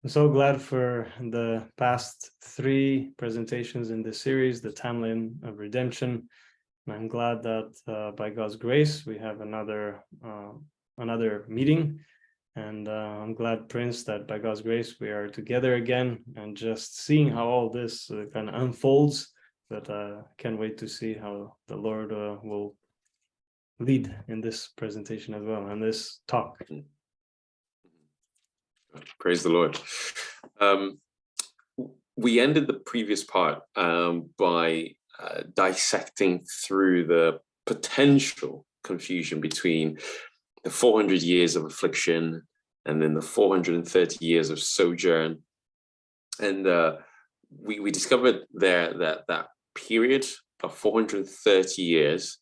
I'm so glad for the past 3 presentations in this series, the timeline of redemption. And I'm glad that by God's grace, we have another meeting. And I'm glad, Prince, that by God's grace, we are together again and just seeing how all this kind of unfolds. But can't wait to see how the Lord will lead in this presentation as well, and this talk. Praise the Lord. We ended the previous part by dissecting through the potential confusion between the 400 years of affliction and then the 430 years of sojourn. And we discovered there that period of 430 years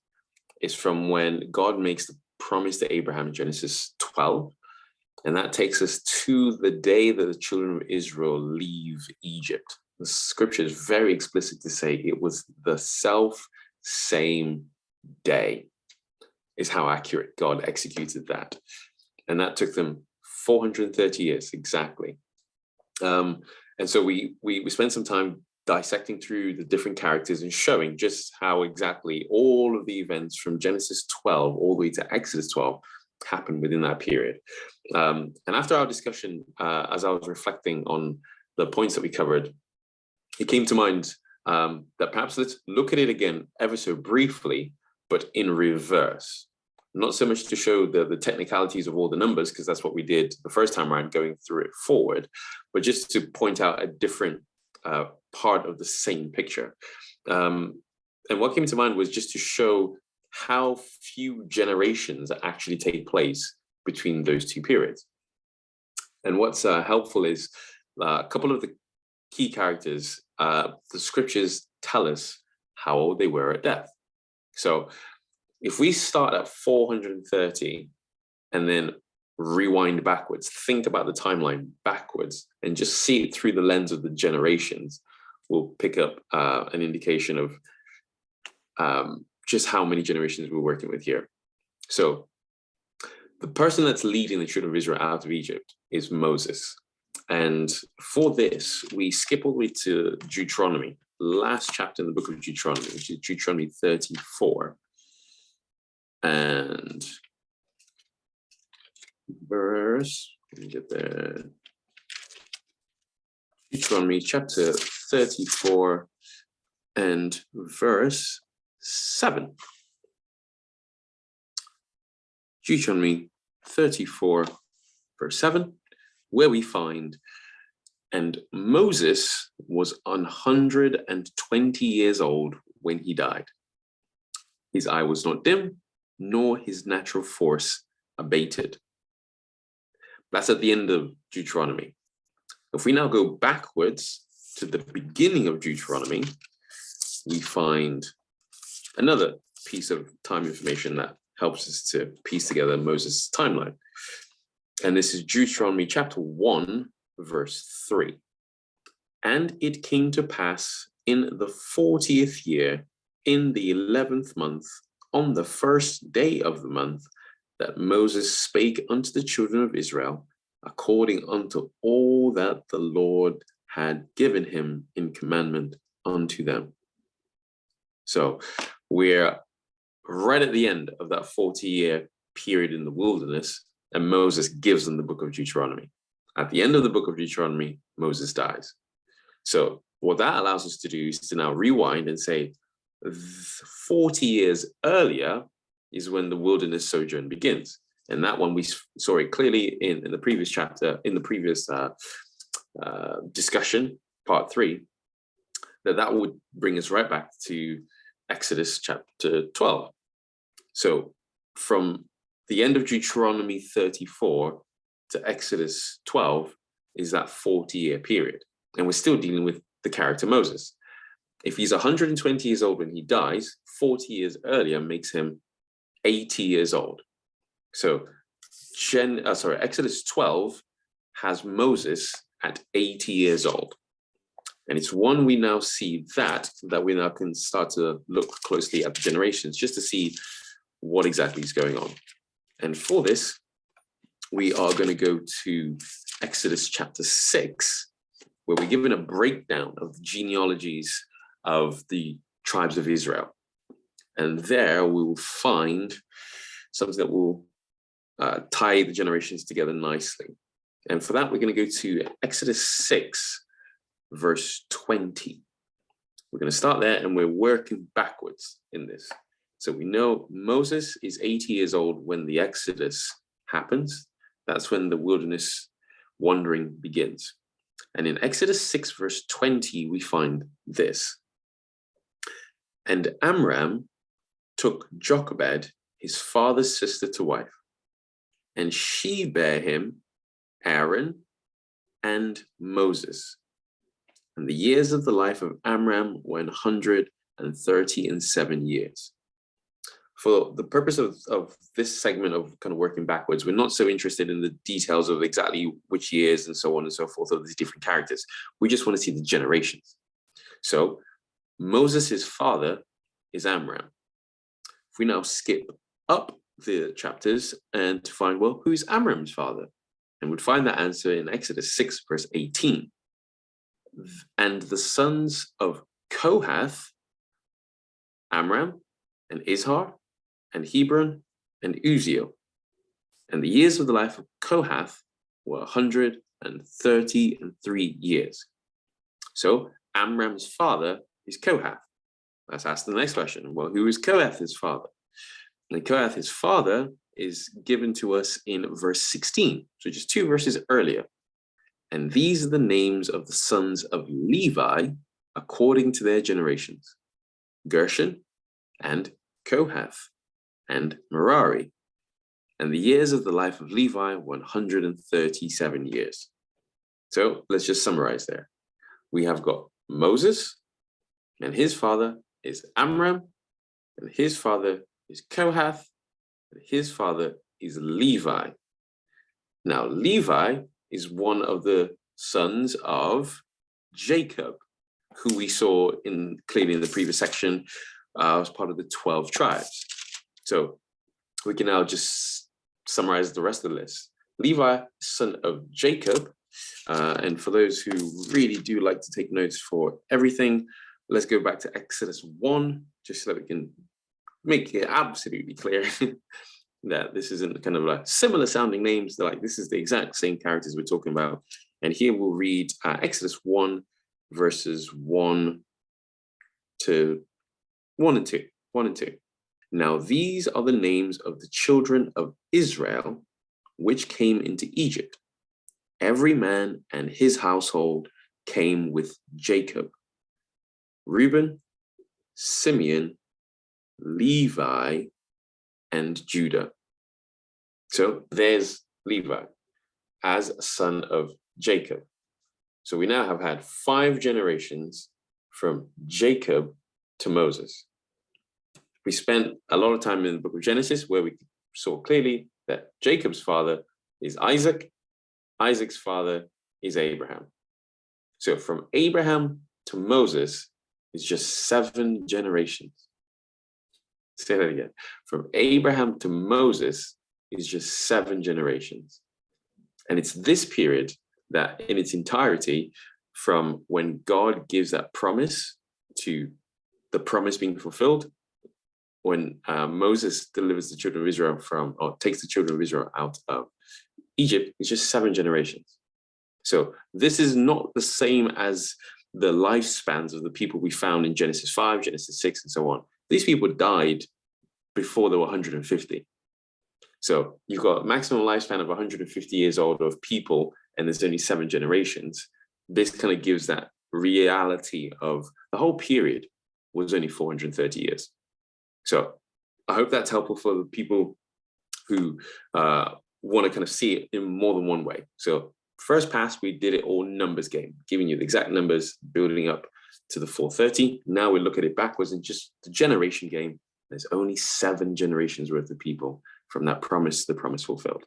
is from when God makes the promise to Abraham in Genesis 12. And that takes us to the day that the children of Israel leave Egypt. The scripture is very explicit to say it was the same day, is how accurate God executed that. And that took them 430 years exactly. And so we spent some time dissecting through the different characters and showing just how exactly all of the events from Genesis 12 all the way to Exodus 12 happened within that period. And after our discussion, as I was reflecting on the points that we covered, it came to mind that perhaps let's look at it again ever so briefly, but in reverse. Not so much to show the technicalities of all the numbers, because that's what we did the first time around, going through it forward, but just to point out a different part of the same picture. And what came to mind was just to show how few generations actually take place between those two periods. And what's helpful is a couple of the key characters, the scriptures tell us how old they were at death. So if we start at 430 and then rewind backwards, think about the timeline backwards and just see it through the lens of the generations, we'll pick up an indication of just how many generations we're working with here. So the person that's leading the children of Israel out of Egypt is Moses. And for this, we skip all the way to Deuteronomy, last chapter in the book of Deuteronomy, which is Deuteronomy 34. And verse, let me get there. Deuteronomy chapter 34 and verse 7. Deuteronomy 34, verse 7, where we find, and Moses was 120 years old when he died. His eye was not dim, nor his natural force abated. That's at the end of Deuteronomy. If we now go backwards to the beginning of Deuteronomy, we find another piece of time information that helps us to piece together Moses' timeline. And this is Deuteronomy chapter 1, verse 3. And it came to pass in the 40th year, in the 11th month, on the first day of the month, that Moses spake unto the children of Israel, according unto all that the Lord had given him in commandment unto them. So we're right at the end of that 40-year period in the wilderness, and Moses gives them the book of Deuteronomy. At the end of the book of Deuteronomy, Moses dies. So what that allows us to do is to now rewind and say 40 years earlier is when the wilderness sojourn begins. And that one, we saw it clearly in the previous chapter, in the previous discussion, part 3, that would bring us right back to Exodus chapter 12. So from the end of Deuteronomy 34 to Exodus 12 is that 40-year period. And we're still dealing with the character Moses. If he's 120 years old when he dies, 40 years earlier makes him 80 years old. So Exodus 12 has Moses at 80 years old. And it's one we now see that we now can start to look closely at the generations just to see what exactly is going on. And for this, we are going to go to Exodus chapter 6, where we're given a breakdown of the genealogies of the tribes of Israel. And there we will find something that will tie the generations together nicely. And for that, we're going to go to Exodus 6, verse 20. We're going to start there, and we're working backwards in this. So we know Moses is 80 years old when the Exodus happens. That's when the wilderness wandering begins. And in Exodus 6, verse 20, we find this. And Amram took Jochebed, his father's sister, to wife, and she bare him Aaron and Moses. And the years of the life of Amram were 137 years. For the purpose of this segment of kind of working backwards, we're not so interested in the details of exactly which years and so on and so forth of these different characters. We just want to see the generations. So Moses' father is Amram. If we now skip up the chapters and to find, well, who's Amram's father? And we'd find that answer in Exodus 6, verse 18. And the sons of Kohath, Amram and Izhar and Hebron and Uziel. And the years of the life of Kohath were 133 years. So Amram's father is Kohath. Let's ask the next question. Well, who is Kohath's father? And Kohath's father is given to us in verse 16, so just 2 verses earlier. And these are the names of the sons of Levi according to their generations: Gershon and Kohath and Merari. And the years of the life of Levi were 137 years. So let's just summarize there. We have got Moses, and his father is Amram, and his father is Kohath, and his father is Levi. Now, Levi is one of the sons of Jacob, who we saw clearly in the previous section as part of the 12 tribes. So we can now just summarize the rest of the list. Levi, son of Jacob, and for those who really do like to take notes for everything, let's go back to Exodus 1, just so that we can make it absolutely clear that this isn't kind of like similar sounding names. Like this is the exact same characters we're talking about. And here we'll read Exodus 1, verses 1 and 2. Now these are the names of the children of Israel which came into Egypt. Every man and his household came with Jacob: Reuben, Simeon, Levi, and Judah. So there's Levi as a son of Jacob. So we now have had 5 generations from Jacob to Moses. We spent a lot of time in the book of Genesis where we saw clearly that Jacob's father is Isaac, Isaac's father is Abraham. So from Abraham to Moses is just 7 generations. Say that again. From Abraham to Moses is just 7 generations. And it's this period that in its entirety, from when God gives that promise to the promise being fulfilled, when Moses delivers the children of Israel takes the children of Israel out of Egypt, it's just 7 generations. So this is not the same as the lifespans of the people we found in Genesis 5, Genesis 6, and so on. These people died before they were 150. So you've got a maximum lifespan of 150 years old of people, and there's only 7 generations. This kind of gives that reality of the whole period was only 430 years. So I hope that's helpful for the people who want to kind of see it in more than one way. So first pass, we did it all numbers game, giving you the exact numbers, building up to the 430. Now we look at it backwards in just the generation game. There's only 7 generations worth of people from that promise, the promise fulfilled.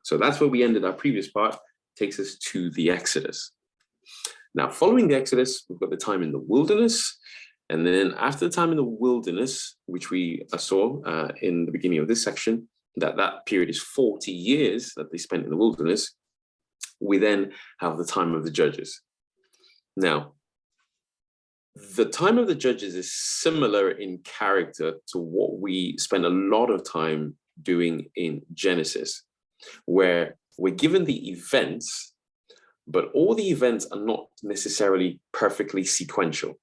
So that's where we ended our previous part, takes us to the Exodus. Now, following the Exodus, we've got the time in the wilderness. And then after the time in the wilderness, which we saw in the beginning of this section, that period is 40 years that they spent in the wilderness. we then have the time of the judges. Now, the time of the judges is similar in character to what we spend a lot of time doing in Genesis, where we're given the events, but all the events are not necessarily perfectly sequential.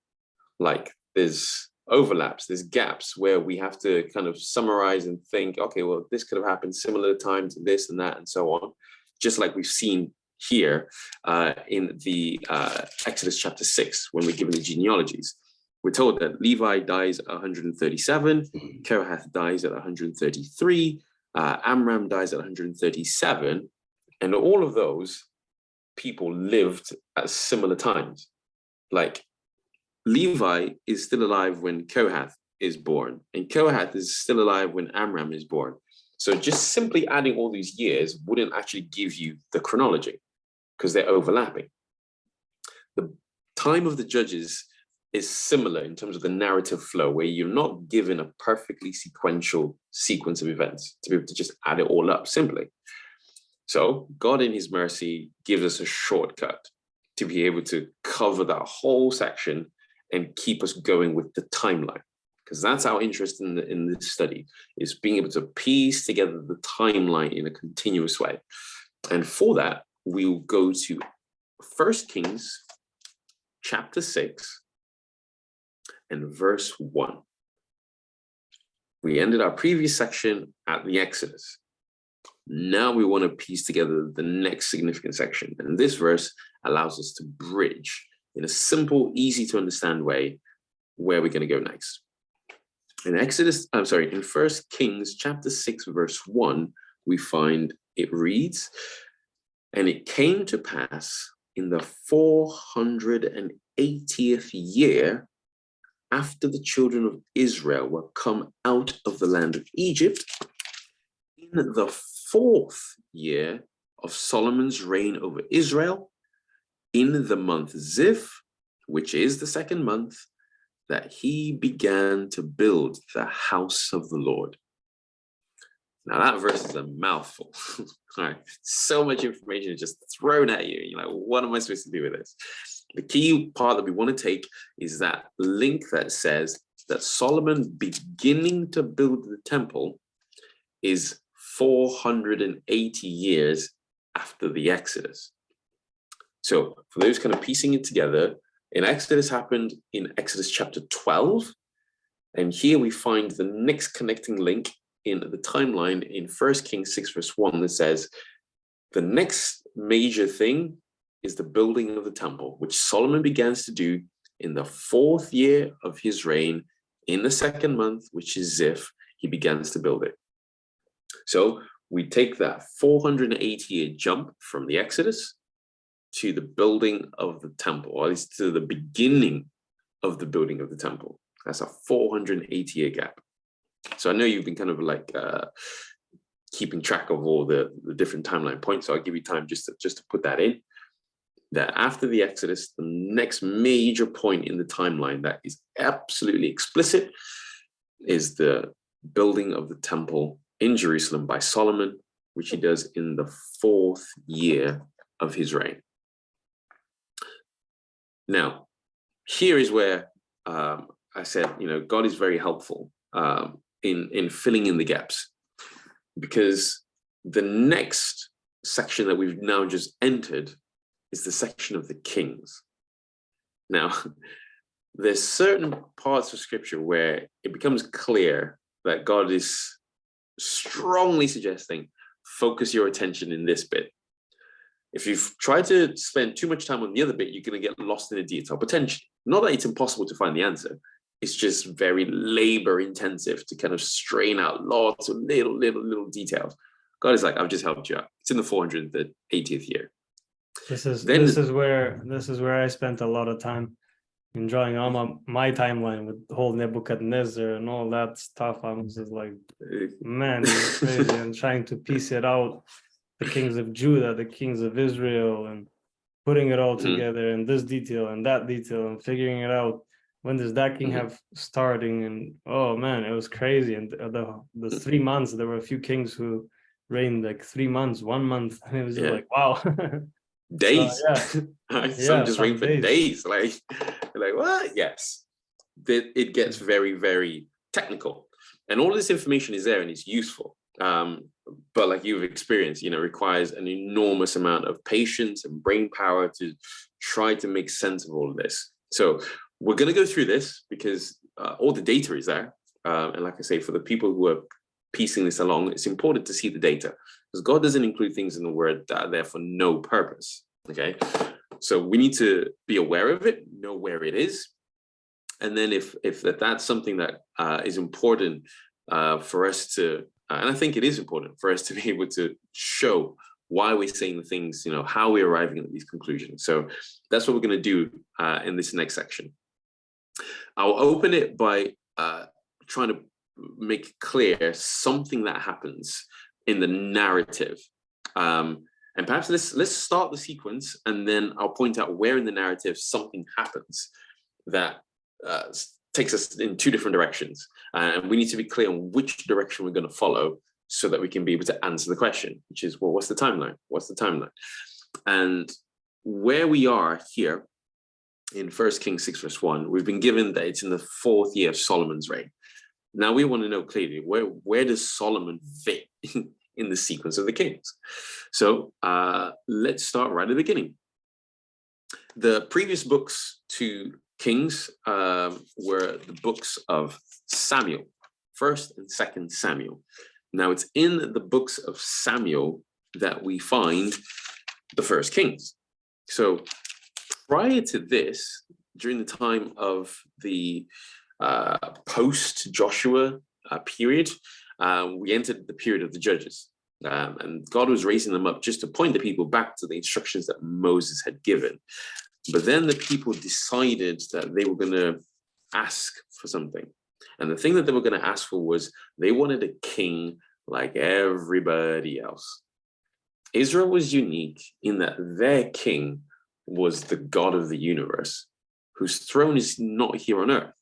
Like there's overlaps, there's gaps where we have to kind of summarize and think, okay, well, this could have happened similar time to this and that and so on, just like we've seen here in the Exodus chapter 6, when we're given the genealogies. We're told that Levi dies at 137, Kohath dies at 133, Amram dies at 137, and all of those people lived at similar times. Like Levi is still alive when Kohath is born, and Kohath is still alive when Amram is born. So just simply adding all these years wouldn't actually give you the chronology because they're overlapping. The time of the judges is similar in terms of the narrative flow, where you're not given a perfectly sequential sequence of events to be able to just add it all up simply. So God in his mercy gives us a shortcut to be able to cover that whole section and keep us going with the timeline, because that's our interest in this study, is being able to piece together the timeline in a continuous way. And for that, we'll go to 1 Kings chapter 6 and verse 1. We ended our previous section at the Exodus. Now we want to piece together the next significant section. And this verse allows us to bridge in a simple, easy to understand way where we're going to go next. In in 1 Kings chapter 6, verse 1, we find it reads, "And it came to pass in the 480th year after the children of Israel were come out of the land of Egypt, in the 4th year of Solomon's reign over Israel, in the month Ziph, which is the 2nd month, that he began to build the house of the Lord." Now that verse is a mouthful. All right, so much information just thrown at you. You're like, what am I supposed to do with this? The key part that we want to take is that link that says that Solomon beginning to build the temple is 480 years after the Exodus. So for those kind of piecing it together, in Exodus happened in Exodus chapter 12. And here we find the next connecting link in the timeline in 1 Kings 6, verse 1, that says, the next major thing is the building of the temple, which Solomon begins to do in the 4th year of his reign, in the 2nd month, which is Ziph, he begins to build it. So we take that 480-year jump from the Exodus to the building of the temple, or at least to the beginning of the building of the temple. That's a 480-year gap. So I know you've been kind of like keeping track of all the different timeline points. So I'll give you time just to put that in. That after the Exodus, the next major point in the timeline that is absolutely explicit is the building of the temple in Jerusalem by Solomon, which he does in the 4th year of his reign. Now, here is where I said, God is very helpful in filling in the gaps, because the next section that we've now just entered is the section of the kings. Now, there's certain parts of scripture where it becomes clear that God is strongly suggesting, focus your attention in this bit. If you've tried to spend too much time on the other bit, you're going to get lost in the detail, potentially. Not that it's impossible to find the answer. It's just very labor intensive to kind of strain out lots of little details. God is like, I've just helped you out. It's in the 480th year. This is where I spent a lot of time enjoying all my timeline with the whole Nebuchadnezzar and all that stuff. I was just like, man, it's crazy. And trying to piece it out, the kings of Judah, the kings of Israel, and putting it all together in this detail and that detail and figuring it out. When does that king have starting? And oh man, it was crazy. And the 3 months, there were a few kings who reigned like 3 months, 1 month. And it was just like, wow. days. yeah, Some just some waiting for days. days. Like what? Yes. It gets very, very technical. And all this information is there and it's useful. But like you've experienced, requires an enormous amount of patience and brain power to try to make sense of all of this. So we're going to go through this because all the data is there. And like I say, for the people who are piecing this along, it's important to see the data because God doesn't include things in the word that are there for no purpose. Okay. So we need to be aware of it, know where it is. And then if that's something that is important for us to, and I think it is important for us to be able to show why we're saying the things, how we're arriving at these conclusions. So that's what we're going to do in this next section. I'll open it by trying to make clear something that happens in the narrative. And perhaps let's start the sequence, and then I'll point out where in the narrative something happens that takes us in two different directions. And we need to be clear on which direction we're going to follow so that we can be able to answer the question, which is, well, what's the timeline? What's the timeline? And where we are here in 1 Kings 6 verse 1, we've been given that it's in the 4th year of Solomon's reign. Now we want to know clearly, where does Solomon fit in the sequence of the kings? So let's start right at the beginning. The previous books to Kings were the books of Samuel, 1st and 2nd Samuel. Now it's in the books of Samuel that we find the 1st Kings. So prior to this, during the time of the post-Joshua period, we entered the period of the judges. And God was raising them up just to point the people back to the instructions that Moses had given. But then the people decided that they were going to ask for something. And the thing that they were going to ask for was they wanted a king like everybody else. Israel was unique in that their king was the God of the universe, whose throne is not here on earth.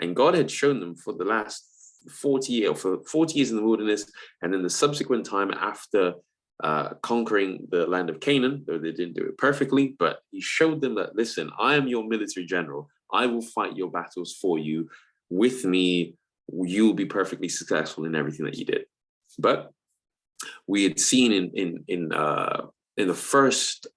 And God had shown them for the last 40 years in the wilderness, and then the subsequent time after conquering the land of Canaan, though they didn't do it perfectly, but he showed them that, listen, I am your military general. I will fight your battles for you. With me, you will be perfectly successful in everything that you did. But we had seen in the first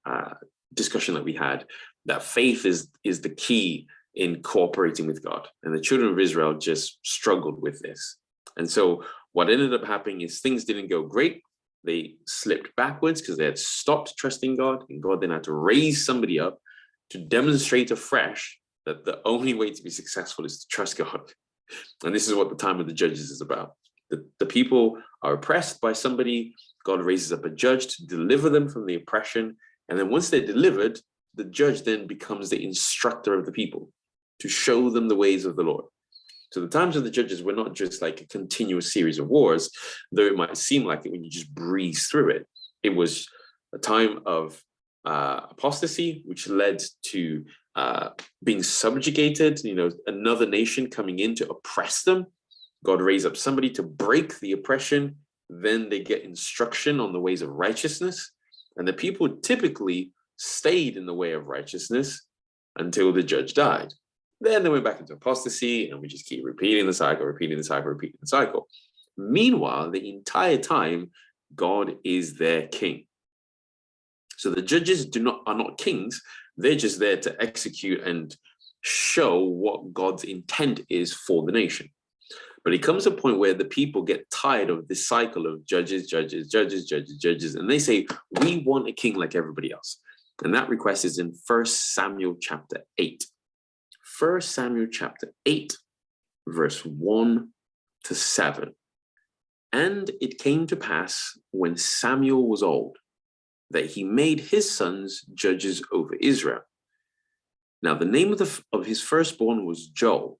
discussion that we had that faith is the key in cooperating with God. And the children of Israel just struggled with this. And so what ended up happening is things didn't go great. They slipped backwards because they had stopped trusting God, and God then had to raise somebody up to demonstrate afresh that the only way to be successful is to trust God. And this is what the time of the judges is about. The people are oppressed by somebody. God raises up a judge to deliver them from the oppression. And then once they're delivered, the judge then becomes the instructor of the people to show them the ways of the Lord. So the times of the judges were not just like a continuous series of wars, though it might seem like it when you just breeze through it. It was a time of apostasy, which led to being subjugated, another nation coming in to oppress them. God raised up somebody to break the oppression. Then they get instruction on the ways of righteousness. And the people typically stayed in the way of righteousness until the judge died. Then they went back into apostasy, and we just keep repeating the cycle. Meanwhile, the entire time, God is their king. So the judges are not kings. They're just there to execute and show what God's intent is for the nation. But it comes to a point where the people get tired of this cycle of judges, and they say, we want a king like everybody else. And that request is in 1 Samuel chapter 8. 1 Samuel chapter 8, verse 1 to 7. And it came to pass when Samuel was old that he made his sons judges over Israel. Now the name of his firstborn was Joel,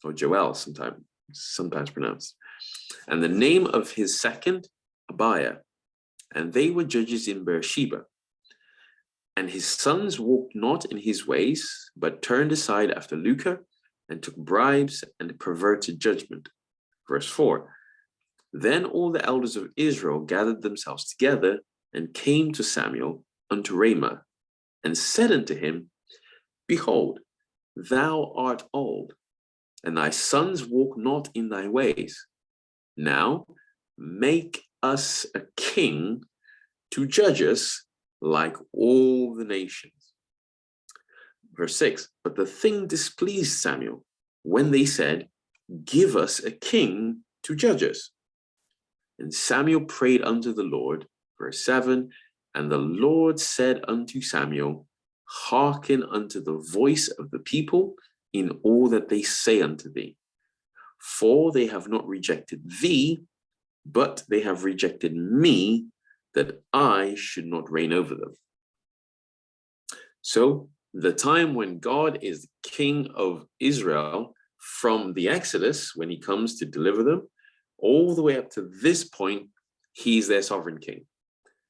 or Joel sometimes pronounced. And the name of his second, Abiah. And they were judges in Beersheba. And his sons walked not in his ways, but turned aside after lucre, and took bribes, and perverted judgment. Verse 4. Then all the elders of Israel gathered themselves together, and came to Samuel unto Ramah, and said unto him, Behold, thou art old, and thy sons walk not in thy ways. Now make us a king to judge us like all the nations. Verse 6, but the thing displeased Samuel when they said, Give us a king to judge us. And Samuel prayed unto the Lord. Verse 7, and the Lord said unto Samuel, Hearken unto the voice of the people in all that they say unto thee. For they have not rejected thee, but they have rejected me, that I should not reign over them. So the time when God is king of Israel from the Exodus, when he comes to deliver them, all the way up to this point, he's their sovereign king.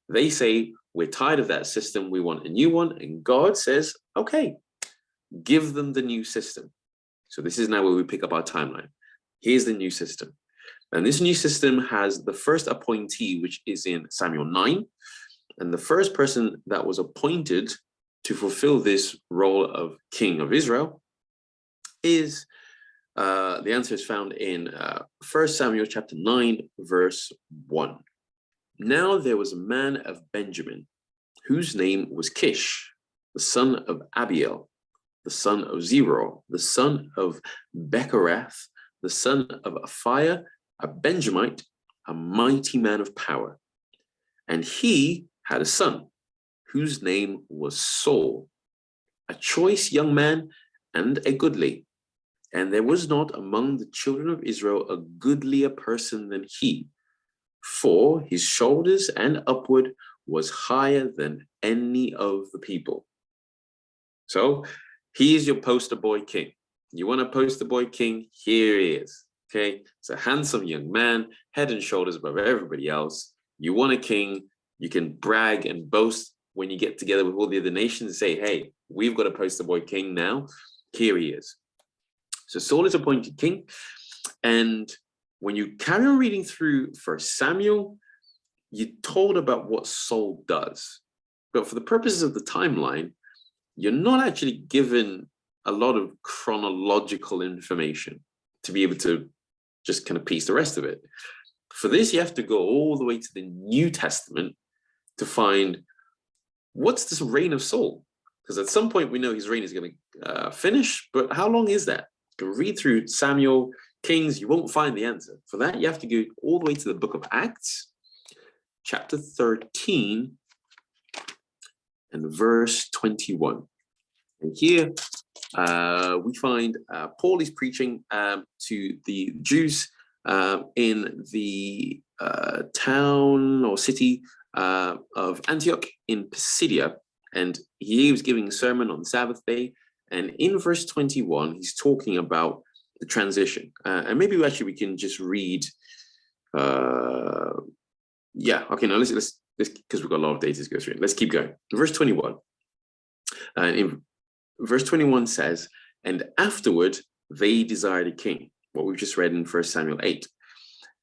They say, we're tired of that system, we want a new one. And God says, okay, give them the new system. So this is now where we pick up our timeline. Here's the new system. And this new system has the first appointee, which is in Samuel 9. And the first person that was appointed to fulfill this role of king of Israel is, the answer is found in 1 Samuel chapter 9, verse 1. Now there was a man of Benjamin, whose name was Kish, the son of Abiel, the son of Zeror, the son of Bechorath, the son of Aphiah, a Benjamite, a mighty man of power. And he had a son, whose name was Saul, a choice young man and a goodly. And there was not among the children of Israel a goodlier person than he, for his shoulders and upward was higher than any of the people. So he is your poster boy king. You want a poster boy king? Here he is. Okay, it's a handsome young man, head and shoulders above everybody else. You want a king, you can brag and boast when you get together with all the other nations and say, hey, we've got a poster boy king now. Here he is. So Saul is appointed king. And when you carry on reading through 1 Samuel, you're told about what Saul does. But for the purposes of the timeline, you're not actually given a lot of chronological information to be able to just kind of piece the rest of it. For this, you have to go all the way to the New Testament to find what's this reign of Saul? Because at some point we know his reign is going to finish, but how long is that? You can read through Samuel, Kings, you won't find the answer. For that, you have to go all the way to the book of Acts, chapter 13, and verse 21. And here we find Paul is preaching to the Jews in the town or city of Antioch in Pisidia. And he was giving a sermon on the Sabbath day. And in verse 21, he's talking about the transition. And maybe we can just read. Yeah, okay, now let's because we've got a lot of data to go through. Let's keep going. Verse 21. In verse 21 says, and afterward they desired a king, what we've just read in 1 Samuel 8.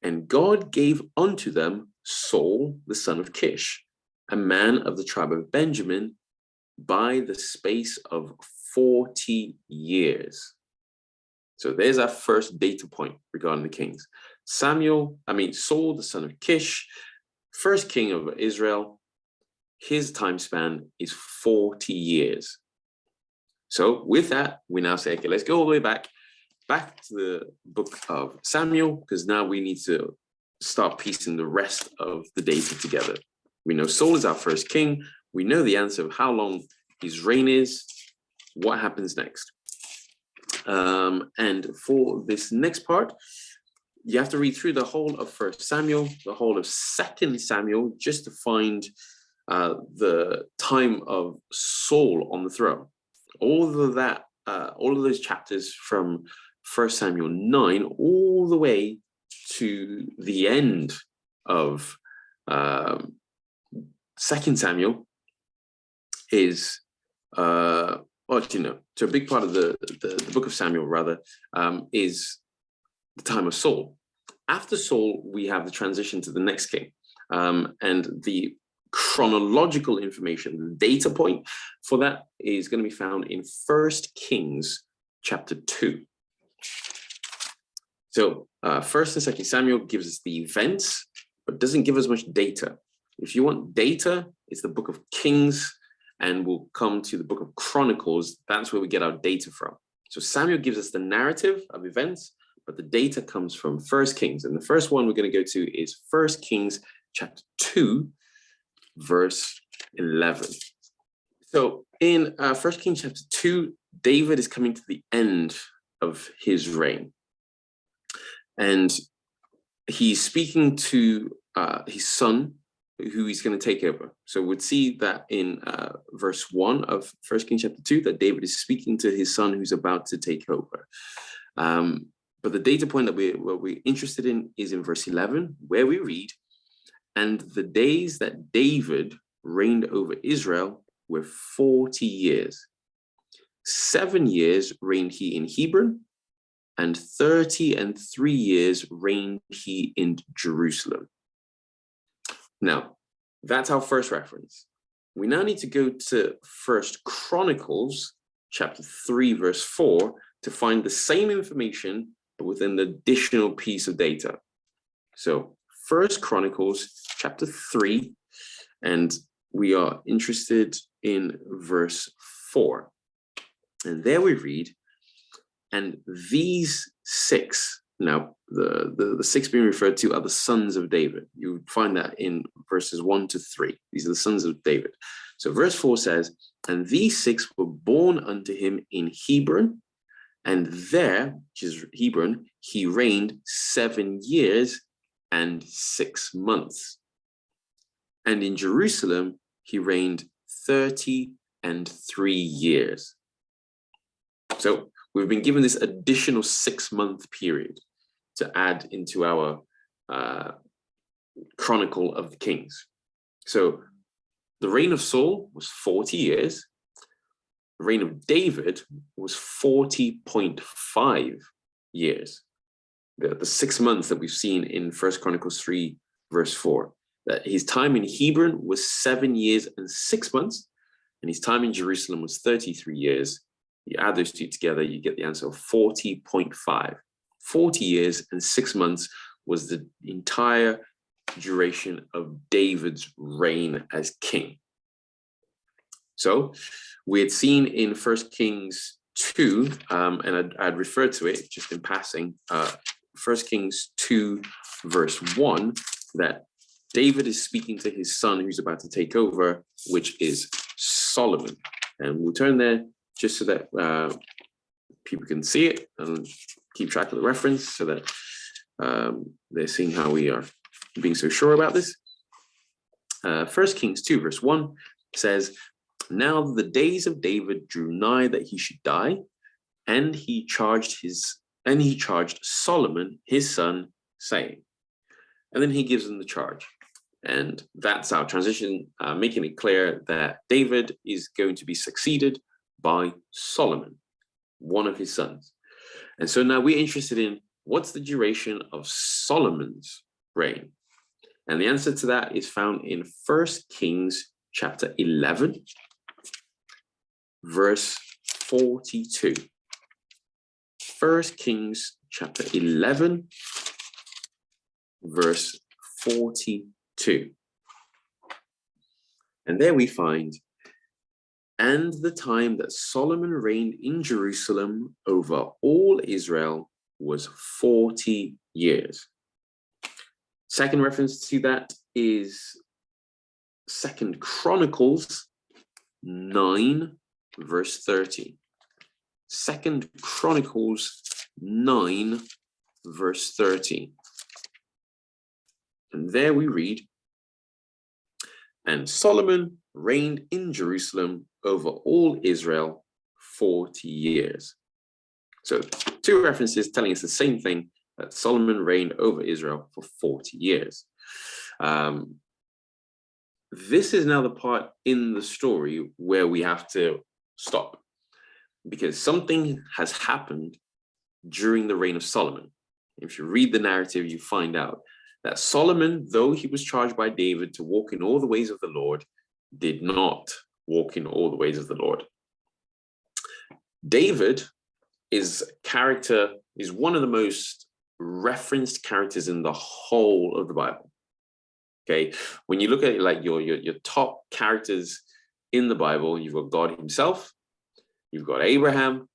And God gave unto them Saul, the son of Kish, a man of the tribe of Benjamin, by the space of 40 years. So there's our first data point regarding the kings. Saul, the son of Kish, first king of Israel, his time span is 40 years. So with that, we now say, okay, let's go all the way back to the book of Samuel, because now we need to start piecing the rest of the data together. We know Saul is our first king. We know the answer of how long his reign is. What happens next? And for this next part, you have to read through the whole of 1 Samuel, the whole of 2 Samuel, just to find the time of Saul on the throne. All of those chapters from 1 Samuel 9 all the way to the end of 2 Samuel is to a big part of the book of Samuel rather is the time of Saul. After Saul, we have the transition to the next king, and the chronological information, the data point for that is going to be found in 1 Kings chapter 2. So 1st and 2nd Samuel gives us the events, but doesn't give us much data. If you want data, it's the book of Kings, and we'll come to the book of Chronicles. That's where we get our data from. So Samuel gives us the narrative of events, but the data comes from 1 Kings. And the first one we're going to go to is 1 Kings chapter 2, verse 11. So in 1 Kings chapter 2, David is coming to the end of his reign. And he's speaking to his son, who he's going to take over. So we'd see that in verse 1 of 1 Kings chapter 2, that David is speaking to his son who's about to take over. But the data point that we're interested in is in verse 11, where we read, "And the days that David reigned over Israel were 40 years. 7 years reigned he in Hebron, and 33 years reigned he in Jerusalem." Now, that's our first reference. We now need to go to 1 Chronicles chapter 3, verse 4 to find the same information, but with an additional piece of data. So 1 Chronicles chapter 3, and we are interested in verse 4. And there we read, "And these 6," now the 6 being referred to are the sons of David. You would find that in verses 1 to 3. These are the sons of David. So verse 4 says, "And these 6 were born unto him in Hebron, and there," which is Hebron, "he reigned 7 years and 6 months. And in Jerusalem he reigned 33 years." So we've been given this additional 6-month period to add into our Chronicle of the Kings. So the reign of Saul was 40 years. The reign of David was 40.5 years. The 6 months that we've seen in 1 Chronicles 3, verse 4. That his time in Hebron was 7 years and 6 months, and his time in Jerusalem was 33 years. You add those two together, you get the answer of 40.5. 40 years and 6 months was the entire duration of David's reign as king. So we had seen in 1 Kings 2, and I'd referred to it just in passing, 1 Kings 2, verse 1, that David is speaking to his son who's about to take over, which is Solomon. And we'll turn there just so that people can see it and keep track of the reference, so that they're seeing how we are being so sure about this. 1 Kings 2, verse 1 says, "Now the days of David drew nigh that he should die, and he charged Solomon his son, saying," and then he gives him the charge. And that's our transition, making it clear that David is going to be succeeded by Solomon, one of his sons. And so now we're interested in what's the duration of Solomon's reign. And the answer to that is found in 1 Kings chapter 11, verse 42. 1 Kings chapter 11, verse 42. And there we find, "And the time that Solomon reigned in Jerusalem over all Israel was 40 years. Second reference to that is 2 Chronicles 9, verse 30. 2 Chronicles 9, verse 30. And there we read, "And Solomon reigned in Jerusalem over all Israel 40 years. So 2 references telling us the same thing, that Solomon reigned over Israel for 40 years. This is now the part in the story where we have to stop, because something has happened during the reign of Solomon. If you read the narrative, you find out that Solomon, though he was charged by David to walk in all the ways of the Lord, did not walk in all the ways of the Lord. David is one of the most referenced characters in the whole of the Bible. Okay, when you look at it, like your top characters in the Bible, you've got God himself, you've got Abraham,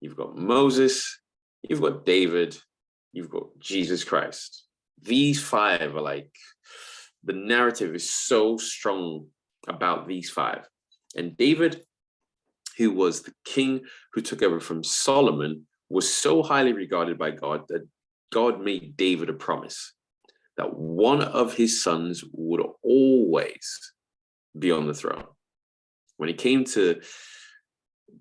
you've got Moses, you've got David, you've got Jesus Christ. These five are like, the narrative is so strong about these five. And David, who was the king who took over from Solomon, was so highly regarded by God that God made David a promise that one of his sons would always be on the throne. When it came to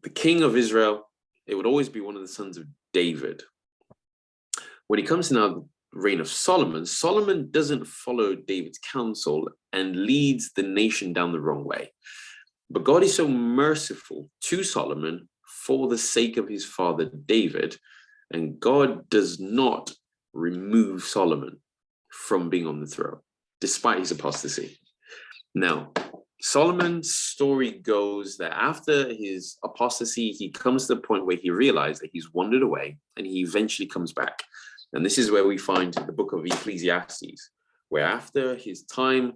the king of Israel, it would always be one of the sons of David. When it comes to now the reign of Solomon, Solomon doesn't follow David's counsel and leads the nation down the wrong way. But God is so merciful to Solomon for the sake of his father David, and God does not remove Solomon from being on the throne, despite his apostasy. Now, Solomon's story goes that after his apostasy, he comes to the point where he realized that he's wandered away, and he eventually comes back. And this is where we find the book of Ecclesiastes, where after his time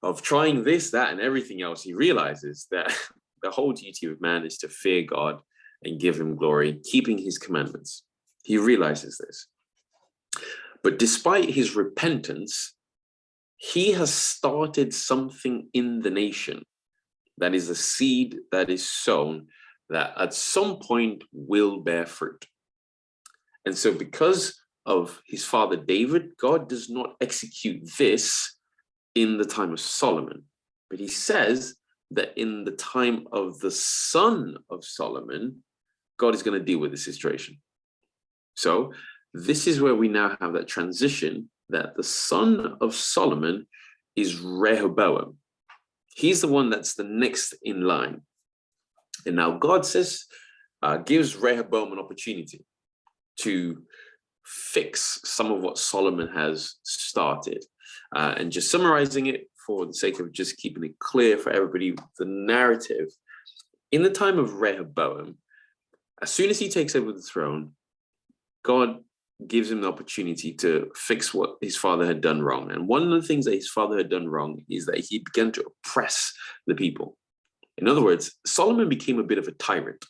of trying this, that, and everything else, he realizes that the whole duty of man is to fear God and give him glory, keeping his commandments. He realizes this. But despite his repentance, he has started something in the nation that is a seed that is sown that at some point will bear fruit. And so because of his father David, God does not execute this in the time of Solomon, but he says that in the time of the son of Solomon, God is going to deal with the situation. So this is where we now have that transition, that the son of Solomon is Rehoboam. He's the one that's the next in line. And now God says, gives Rehoboam an opportunity to fix some of what Solomon has started. And just summarizing it for the sake of just keeping it clear for everybody, the narrative, in the time of Rehoboam, as soon as he takes over the throne, God gives him the opportunity to fix what his father had done wrong. And one of the things that his father had done wrong is that he began to oppress the people. In other words, Solomon became a bit of a tyrant.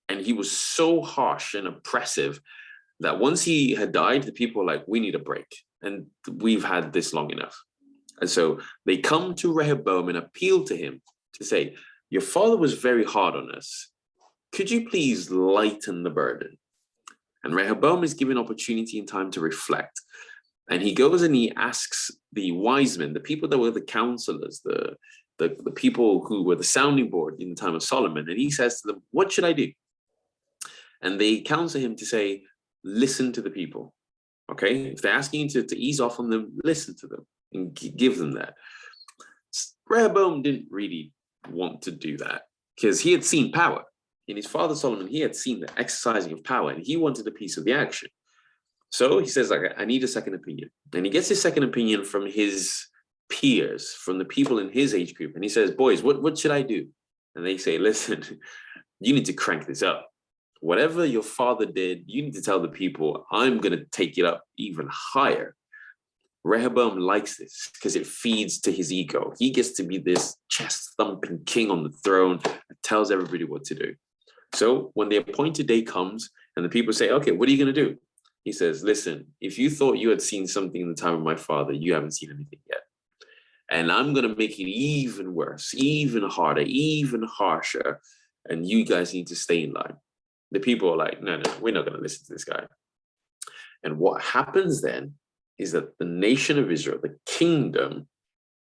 And he was so harsh and oppressive that once he had died, the people were like, we need a break. And we've had this long enough. And so they come to Rehoboam and appeal to him to say, your father was very hard on us. Could you please lighten the burden? And Rehoboam is given opportunity and time to reflect. And he goes and he asks the wise men, the people that were the counselors, the people who were the sounding board in the time of Solomon. And he says to them, what should I do? And they counsel him to say, listen to the people. Okay, if they're asking you to ease off on them, listen to them and give them that. Rehoboam didn't really want to do that because he had seen power. In his father Solomon, he had seen the exercising of power and he wanted a piece of the action. So he says, like, I need a second opinion. And he gets his second opinion from his peers, from the people in his age group. And he says, boys, what should I do? And they say, listen, you need to crank this up. Whatever your father did, you need to tell the people, I'm going to take it up even higher. Rehoboam likes this because it feeds to his ego. He gets to be this chest-thumping king on the throne that tells everybody what to do. So when the appointed day comes and the people say, okay, what are you going to do? He says, listen, if you thought you had seen something in the time of my father, you haven't seen anything yet. And I'm going to make it even worse, even harder, even harsher. And you guys need to stay in line. The people are like, no, we're not going to listen to this guy. And what happens then is that the nation of Israel, the kingdom,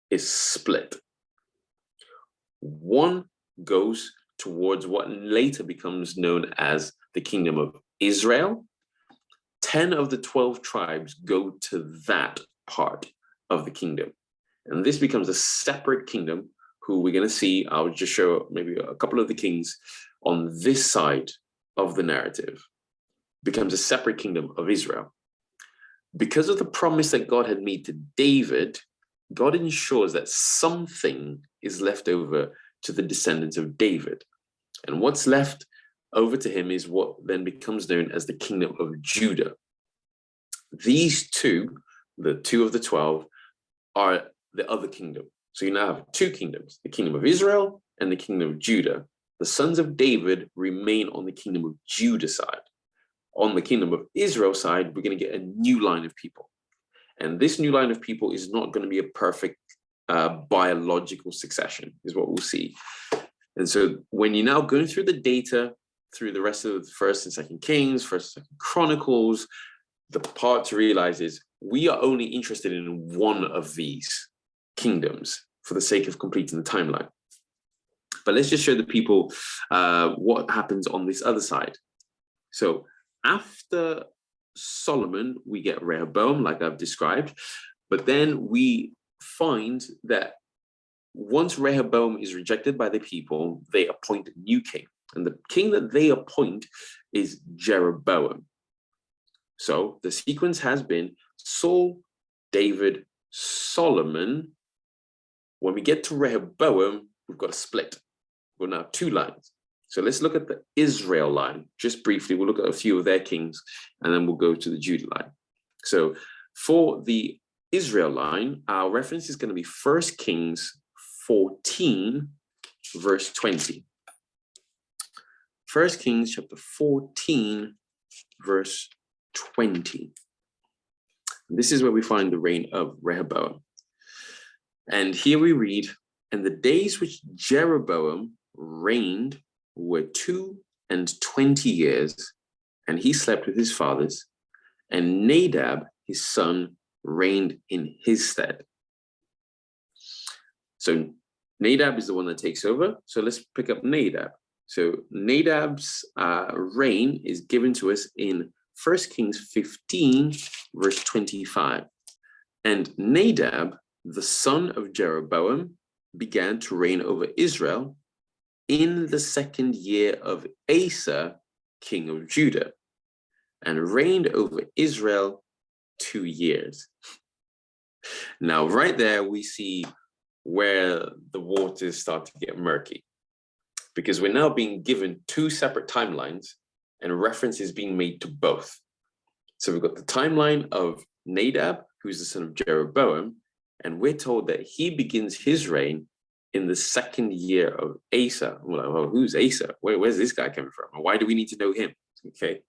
is split. One goes towards what later becomes known as the kingdom of Israel. 10 of the 12 tribes go to that part of the kingdom. And this becomes a separate kingdom who we're going to see. I'll just show maybe a couple of the kings on this side of the narrative. Becomes a separate kingdom of Israel. because of the promise that God had made to David, God ensures that something is left over to the descendants of David. And what's left over to him is what then becomes known as the kingdom of Judah. These two, the two of the 12, are the other kingdom. So you now have two kingdoms, the kingdom of Israel and the kingdom of Judah. The sons of David remain on the kingdom of Judah side. On the kingdom of Israel side, we're going to get a new line of people. And this new line of people is not going to be a perfect biological succession, is what we'll see. And so when you're now going through the data, through the rest of the First and Second Kings, First and Second Chronicles, the part to realize is we are only interested in one of these kingdoms for the sake of completing the timeline. But let's just show the people what happens on this other side. So after Solomon, we get Rehoboam, like I've described, but then we find that once Rehoboam is rejected by the people, they appoint a new king. And the king that they appoint is Jeroboam. So the sequence has been Saul, David, Solomon. When we get to Rehoboam, we've got a split. We've got now two lines. So let's look at the Israel line. Just briefly, we'll look at a few of their kings, and then we'll go to the Judah line. So for the Israel line, our reference is going to be 1 Kings 14, verse 20. 1 Kings chapter 14, verse 20. This is where we find the reign of Rehoboam. And here we read, "And the days which Jeroboam reigned were 22 years, and he slept with his fathers, and Nadab, his son, reigned in his stead." So Nadab is the one that takes over. So let's pick up Nadab. So Nadab's reign is given to us in 1 Kings 15, verse 25. "And Nadab, the son of Jeroboam, began to reign over Israel in the 2nd year of Asa, king of Judah, and reigned over Israel 2 years." Now, right there, we see where the waters start to get murky, because we're now being given two separate timelines and references being made to both. So we've got the timeline of Nadab, who's the son of Jeroboam, and we're told that he begins his reign in the 2nd year of Asa. We're like, well, who's Asa? Where's this guy coming from? And why do we need to know him? Okay.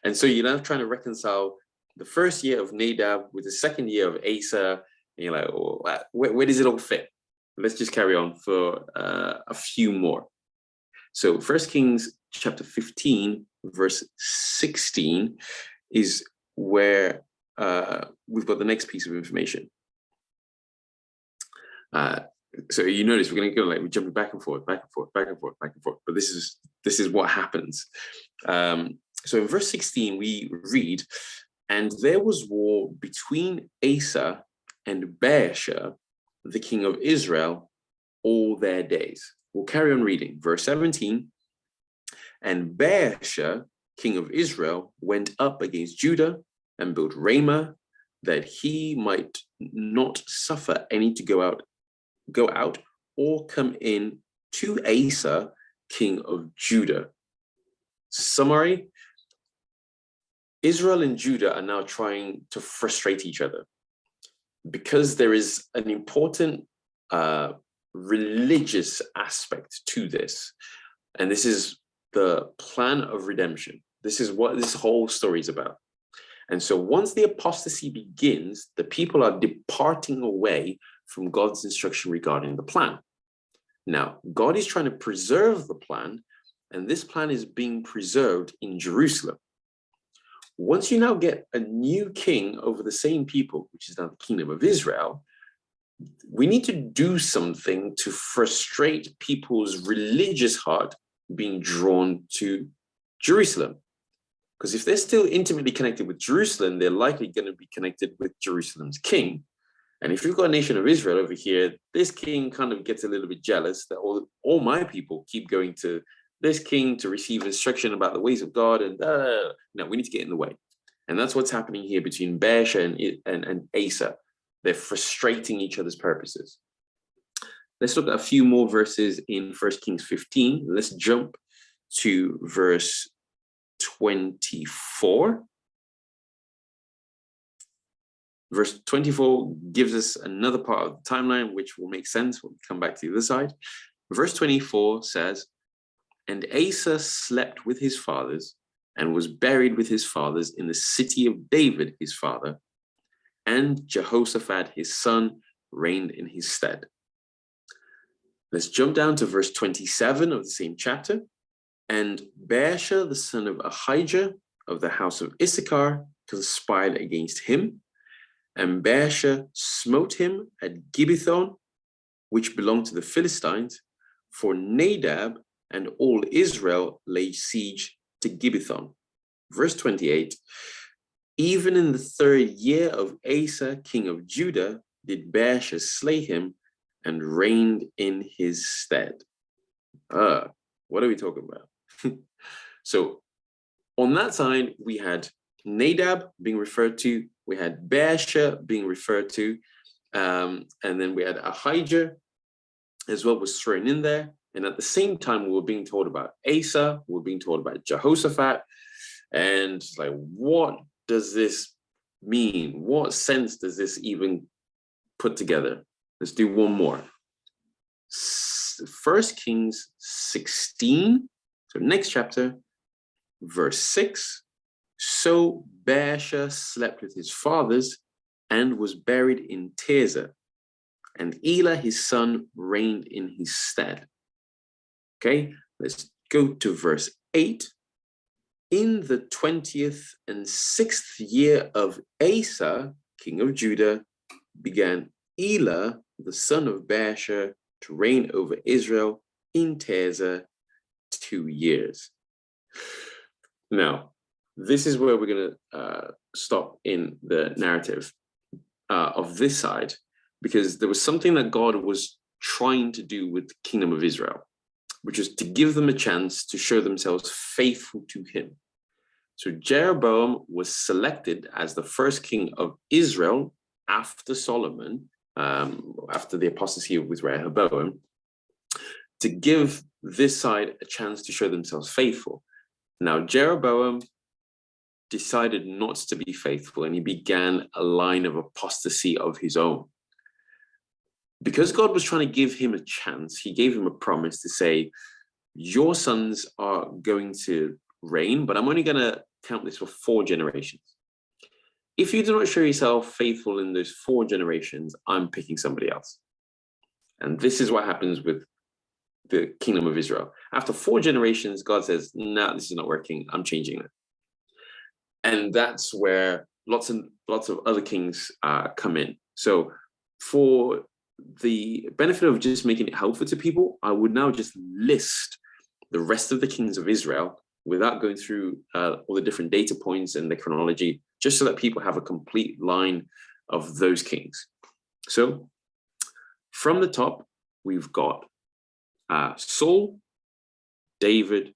And so you're now trying to reconcile the 1st year of Nadab with the 2nd year of Asa. And you're like, oh, where does it all fit? Let's just carry on for a few more. So 1 Kings chapter 15, verse 16 is where we've got the next piece of information. So you notice we're going to go we're jumping back and forth, back and forth, back and forth, back and forth. But this is what happens. So in verse 16, we read, "And there was war between Asa and Baasha, the king of Israel, all their days." We'll carry on reading. Verse 17, "And Baasha, king of Israel, went up against Judah and built Ramah, that he might not suffer any to go out or come in to Asa, king of Judah." Summary: Israel and Judah are now trying to frustrate each other because there is an important religious aspect to this. And this is the plan of redemption. This is what this whole story is about. And so once the apostasy begins, the people are departing away from God's instruction regarding the plan. Now, God is trying to preserve the plan, and this plan is being preserved in Jerusalem. Once you now get a new king over the same people, which is now the kingdom of Israel, we need to do something to frustrate people's religious heart being drawn to Jerusalem. Because if they're still intimately connected with Jerusalem, they're likely going to be connected with Jerusalem's king. And if you've got a nation of Israel over here, this king kind of gets a little bit jealous that all my people keep going to this king to receive instruction about the ways of God. And no, we need to get in the way. And that's what's happening here between Baasha and Asa. They're frustrating each other's purposes. Let's look at a few more verses in 1 Kings 15. Let's jump to verse 24. Verse 24 gives us another part of the timeline, which will make sense when we come back to the other side. Verse 24 says, "And Asa slept with his fathers and was buried with his fathers in the city of David, his father, and Jehoshaphat, his son, reigned in his stead." Let's jump down to verse 27 of the same chapter. "And Baasha, the son of Ahijah of the house of Issachar, conspired against him. And Baasha smote him at Gibbethon, which belonged to the Philistines, for Nadab and all Israel laid siege to Gibbethon." Verse 28, "Even in the 3rd year of Asa, king of Judah, did Baasha slay him and reigned in his stead." What are we talking about? So on that side, we had Nadab being referred to, we had Baasha being referred to, and then we had Ahijah as well was thrown in there. And at the same time, we were being told about Asa, we were being told about Jehoshaphat. And like, what does this mean? What sense does this even put together? Let's do one more. 1 Kings 16, so next chapter, verse 6. "So Baasha slept with his fathers and was buried in Tirzah, and Elah his son reigned in his stead." Okay, let's go to verse 8. "In the 20th and 6th year of Asa, king of Judah, began Elah, the son of Baasha, to reign over Israel in Tirzah 2 years." Now, this is where we're going to stop in the narrative of this side, because there was something that God was trying to do with the kingdom of Israel, which is to give them a chance to show themselves faithful to him. So Jeroboam was selected as the first king of Israel after Solomon, after the apostasy with Rehoboam, to give this side a chance to show themselves faithful. Now, Jeroboam decided not to be faithful, and he began a line of apostasy of his own. Because God was trying to give him a chance, he gave him a promise to say, "Your sons are going to reign, but I'm only going to count this for 4 generations. If you do not show yourself faithful in those 4 generations, I'm picking somebody else." And this is what happens with the kingdom of Israel. After 4 generations, God says, "No, this is not working. I'm changing it." And that's where lots of other kings come in. So for the benefit of just making it helpful to people, I would now just list the rest of the kings of Israel without going through all the different data points and the chronology, just so that people have a complete line of those kings. So from the top, we've got Saul, David,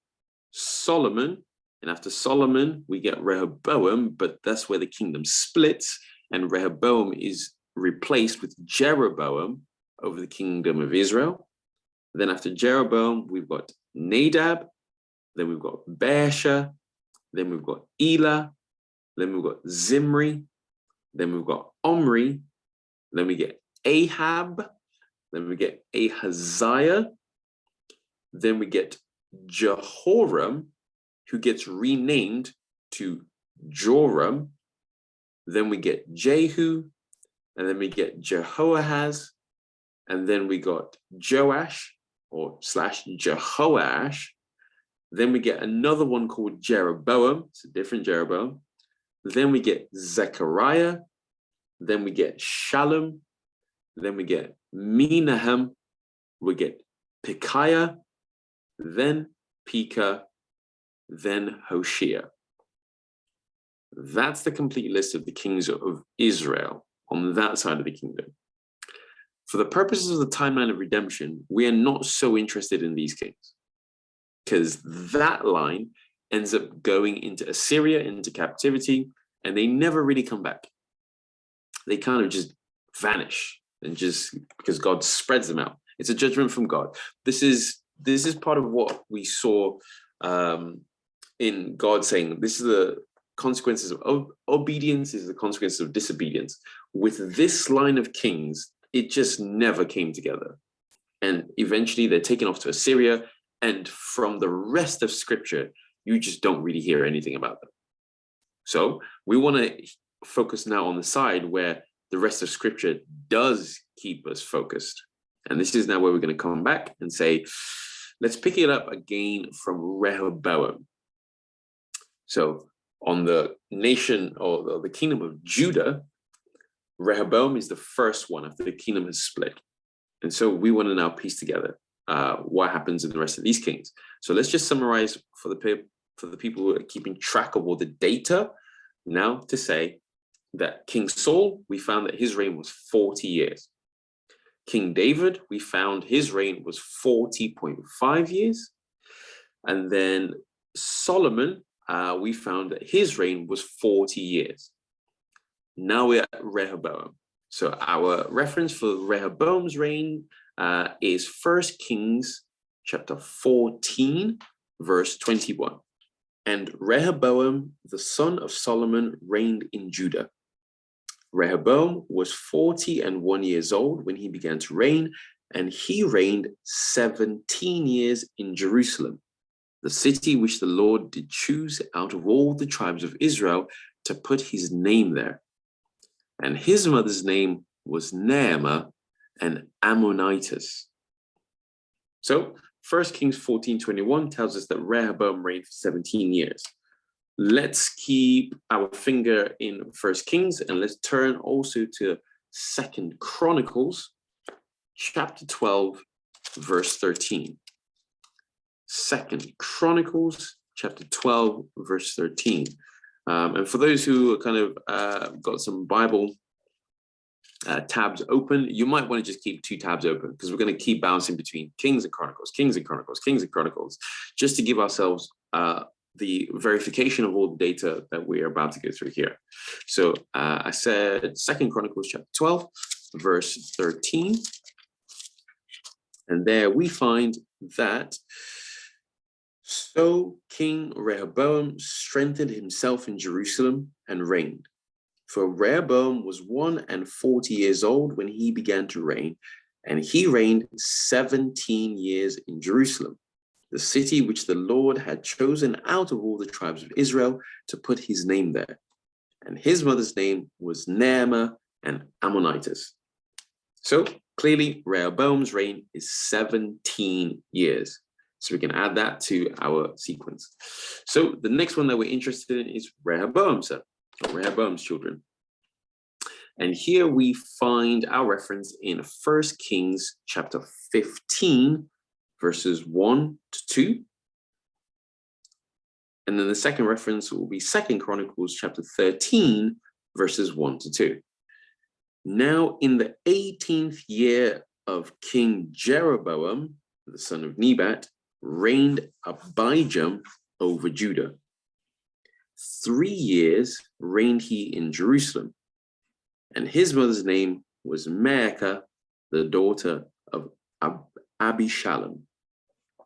Solomon, and after Solomon, we get Rehoboam, but that's where the kingdom splits, and Rehoboam is replaced with Jeroboam over the kingdom of Israel. Then after Jeroboam, we've got Nadab, then we've got Baasha, then we've got Elah, then we've got Zimri, then we've got Omri, then we get Ahab, then we get Ahaziah, then we get Jehoram, who gets renamed to Joram, then we get Jehu, and then we get Jehoahaz, and then we got Joash or / Jehoash. Then we get another one called Jeroboam, it's a different Jeroboam. Then we get Zechariah, then we get Shallum, then we get Menahem, we get Pekahiah, then Pekah, then Hoshea. That's the complete list of the kings of Israel on that side of the kingdom. For the purposes of the timeline of redemption, we are not so interested in these kings, because that line ends up going into Assyria, into captivity, and they never really come back. They kind of just vanish, and just because God spreads them out. It's a judgment from God. This is part of what we saw in God saying, this is the consequences of obedience, is the consequences of disobedience. With this line of kings, it just never came together. And eventually they're taken off to Assyria. And from the rest of scripture, you just don't really hear anything about them. So we want to focus now on the side where the rest of scripture does keep us focused. And this is now where we're going to come back and say, let's pick it up again from Rehoboam. So on the nation or the kingdom of Judah, Rehoboam is the first one after the kingdom has split. And so we want to now piece together what happens in the rest of these kings. So let's just summarize for the people who are keeping track of all the data now, to say that King Saul, we found that his reign was 40 years. King David, we found his reign was 40.5 years. And then Solomon, we found that his reign was 40 years. Now we're at Rehoboam. So our reference for Rehoboam's reign is 1 Kings chapter 14, verse 21. And Rehoboam, the son of Solomon, reigned in Judah. Rehoboam was 41 years old when he began to reign, and he reigned 17 years in Jerusalem, the city which the Lord did choose out of all the tribes of Israel to put his name there. And his mother's name was Naamah, an Ammonitess. So 1 Kings 14:21 tells us that Rehoboam reigned for 17 years. Let's keep our finger in 1 Kings, and let's turn also to 2 Chronicles chapter 12, verse 13. 2 Chronicles chapter 12, verse 13. And for those who are kind of got some Bible tabs open, you might want to just keep 2 tabs open, because we're going to keep bouncing between Kings and Chronicles, Kings and Chronicles, Kings and Chronicles, just to give ourselves the verification of all the data that we are about to go through here. So I said 2 Chronicles chapter 12, verse 13. And there we find that, so King Rehoboam strengthened himself in Jerusalem and reigned. For Rehoboam was 41 years old when he began to reign, and he reigned 17 years in Jerusalem, the city which the Lord had chosen out of all the tribes of Israel to put his name there. And his mother's name was Naamah, an Ammonitess. So clearly Rehoboam's reign is 17 years. So we can add that to our sequence. So the next one that we're interested in is Rehoboam's son, or Rehoboam's children. And here we find our reference in 1 Kings chapter 15, verses 1 to 2. And then the second reference will be 2 Chronicles chapter 13, verses 1 to 2. Now in the 18th year of King Jeroboam, the son of Nebat, reigned Abijam over Judah. 3 years reigned he in Jerusalem, and his mother's name was Maacah, the daughter of Abishalom.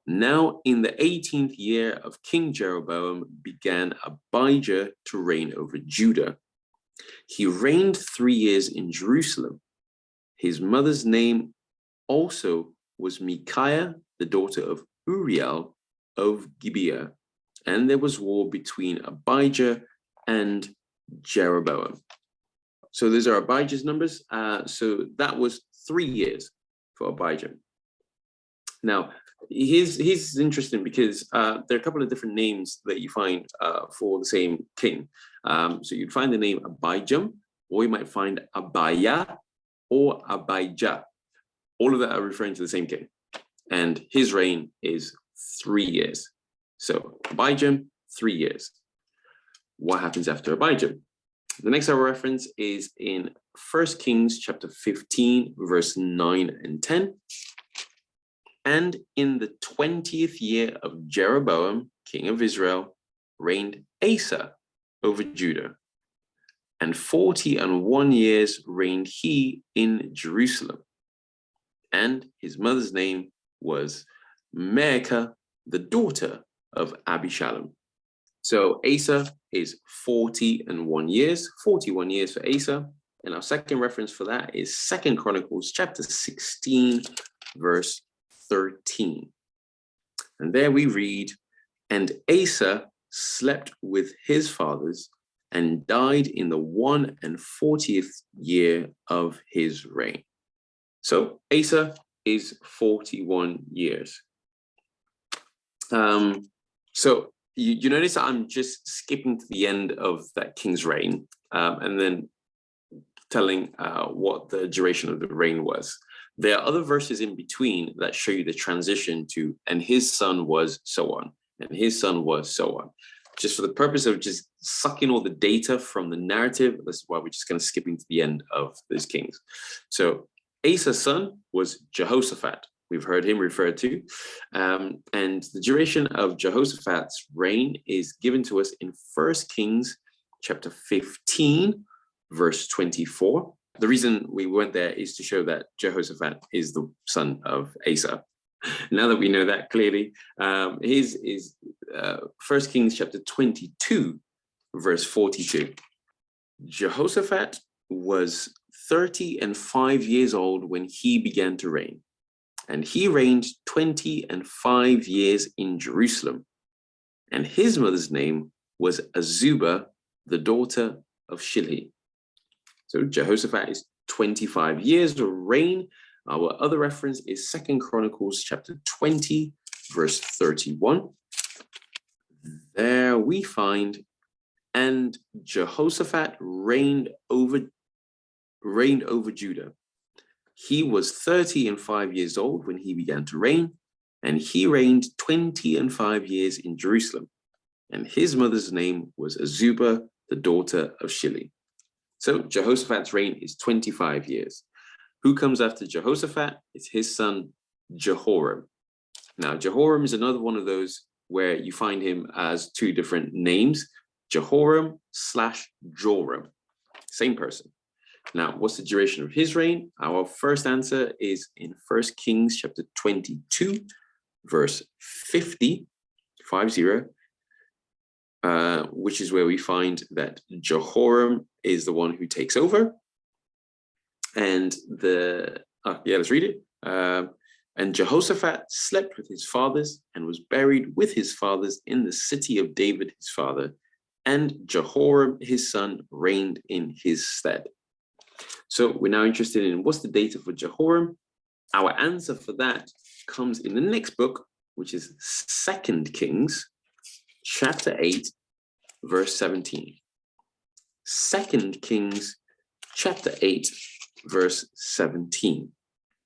Now in the 18th year of King Jeroboam began Abijah to reign over Judah. He reigned 3 years in Jerusalem. His mother's name also was Micaiah, the daughter of Uriel of Gibeah, and there was war between Abijah and Jeroboam. So those are Abijah's numbers. So that was 3 years for Abijah. Now, he's interesting because there are a couple of different names that you find for the same king. So you'd find the name Abijam, or you might find Abijah or Abijah. All of that are referring to the same king. And his reign is 3 years. So Abijam, 3 years. What happens after Abijam? The next our reference is in 1 Kings chapter 15, verse 9 and 10. And in the 20th year of Jeroboam, king of Israel, reigned Asa over Judah. and 41 years reigned he in Jerusalem. And his mother's name was Maacah, the daughter of Abishalom. So Asa is 41 years for Asa. And our second reference for that is 2 Chronicles chapter 16, verse 13. And there we read, and Asa slept with his fathers and died in the 41st year of his reign. So Asa is 41 years. So you notice that I'm just skipping to the end of that king's reign and then telling what the duration of the reign was. There are other verses in between that show you the transition to, and his son was so on, and his son was so on. Just for the purpose of just sucking all the data from the narrative, that's why we're just kind of skipping to the end of those kings. So Asa's son was Jehoshaphat. We've heard him referred to. And the duration of Jehoshaphat's reign is given to us in 1 Kings chapter 15, verse 24. The reason we went there is to show that Jehoshaphat is the son of Asa. Now that we know that clearly, his is 1 Kings chapter 22, verse 42. Jehoshaphat was 35 years old when he began to reign, and he reigned 25 years in Jerusalem. And his mother's name was Azubah, the daughter of Shilhi. So Jehoshaphat is 25 years of reign. Our other reference is 2 Chronicles chapter 20, verse 31. There we find, and Jehoshaphat reigned over Judah. He was 35 years old when he began to reign, and he reigned 25 years in Jerusalem. And his mother's name was Azubah, the daughter of Shilhi. So Jehoshaphat's reign is 25 years. Who comes after Jehoshaphat? It's his son, Jehoram. Now, Jehoram is another one of those where you find him as two different names, Jehoram / Joram, same person. Now, what's the duration of his reign? Our first answer is in 1 Kings chapter 22, verse 50, which is where we find that Jehoram is the one who takes over. And let's read it. And Jehoshaphat slept with his fathers and was buried with his fathers in the city of David, his father. And Jehoram, his son, reigned in his stead. So we're now interested in what's the data for Jehoram. Our answer for that comes in the next book, which is 2 Kings chapter 8, verse 17. 2 Kings chapter 8, verse 17.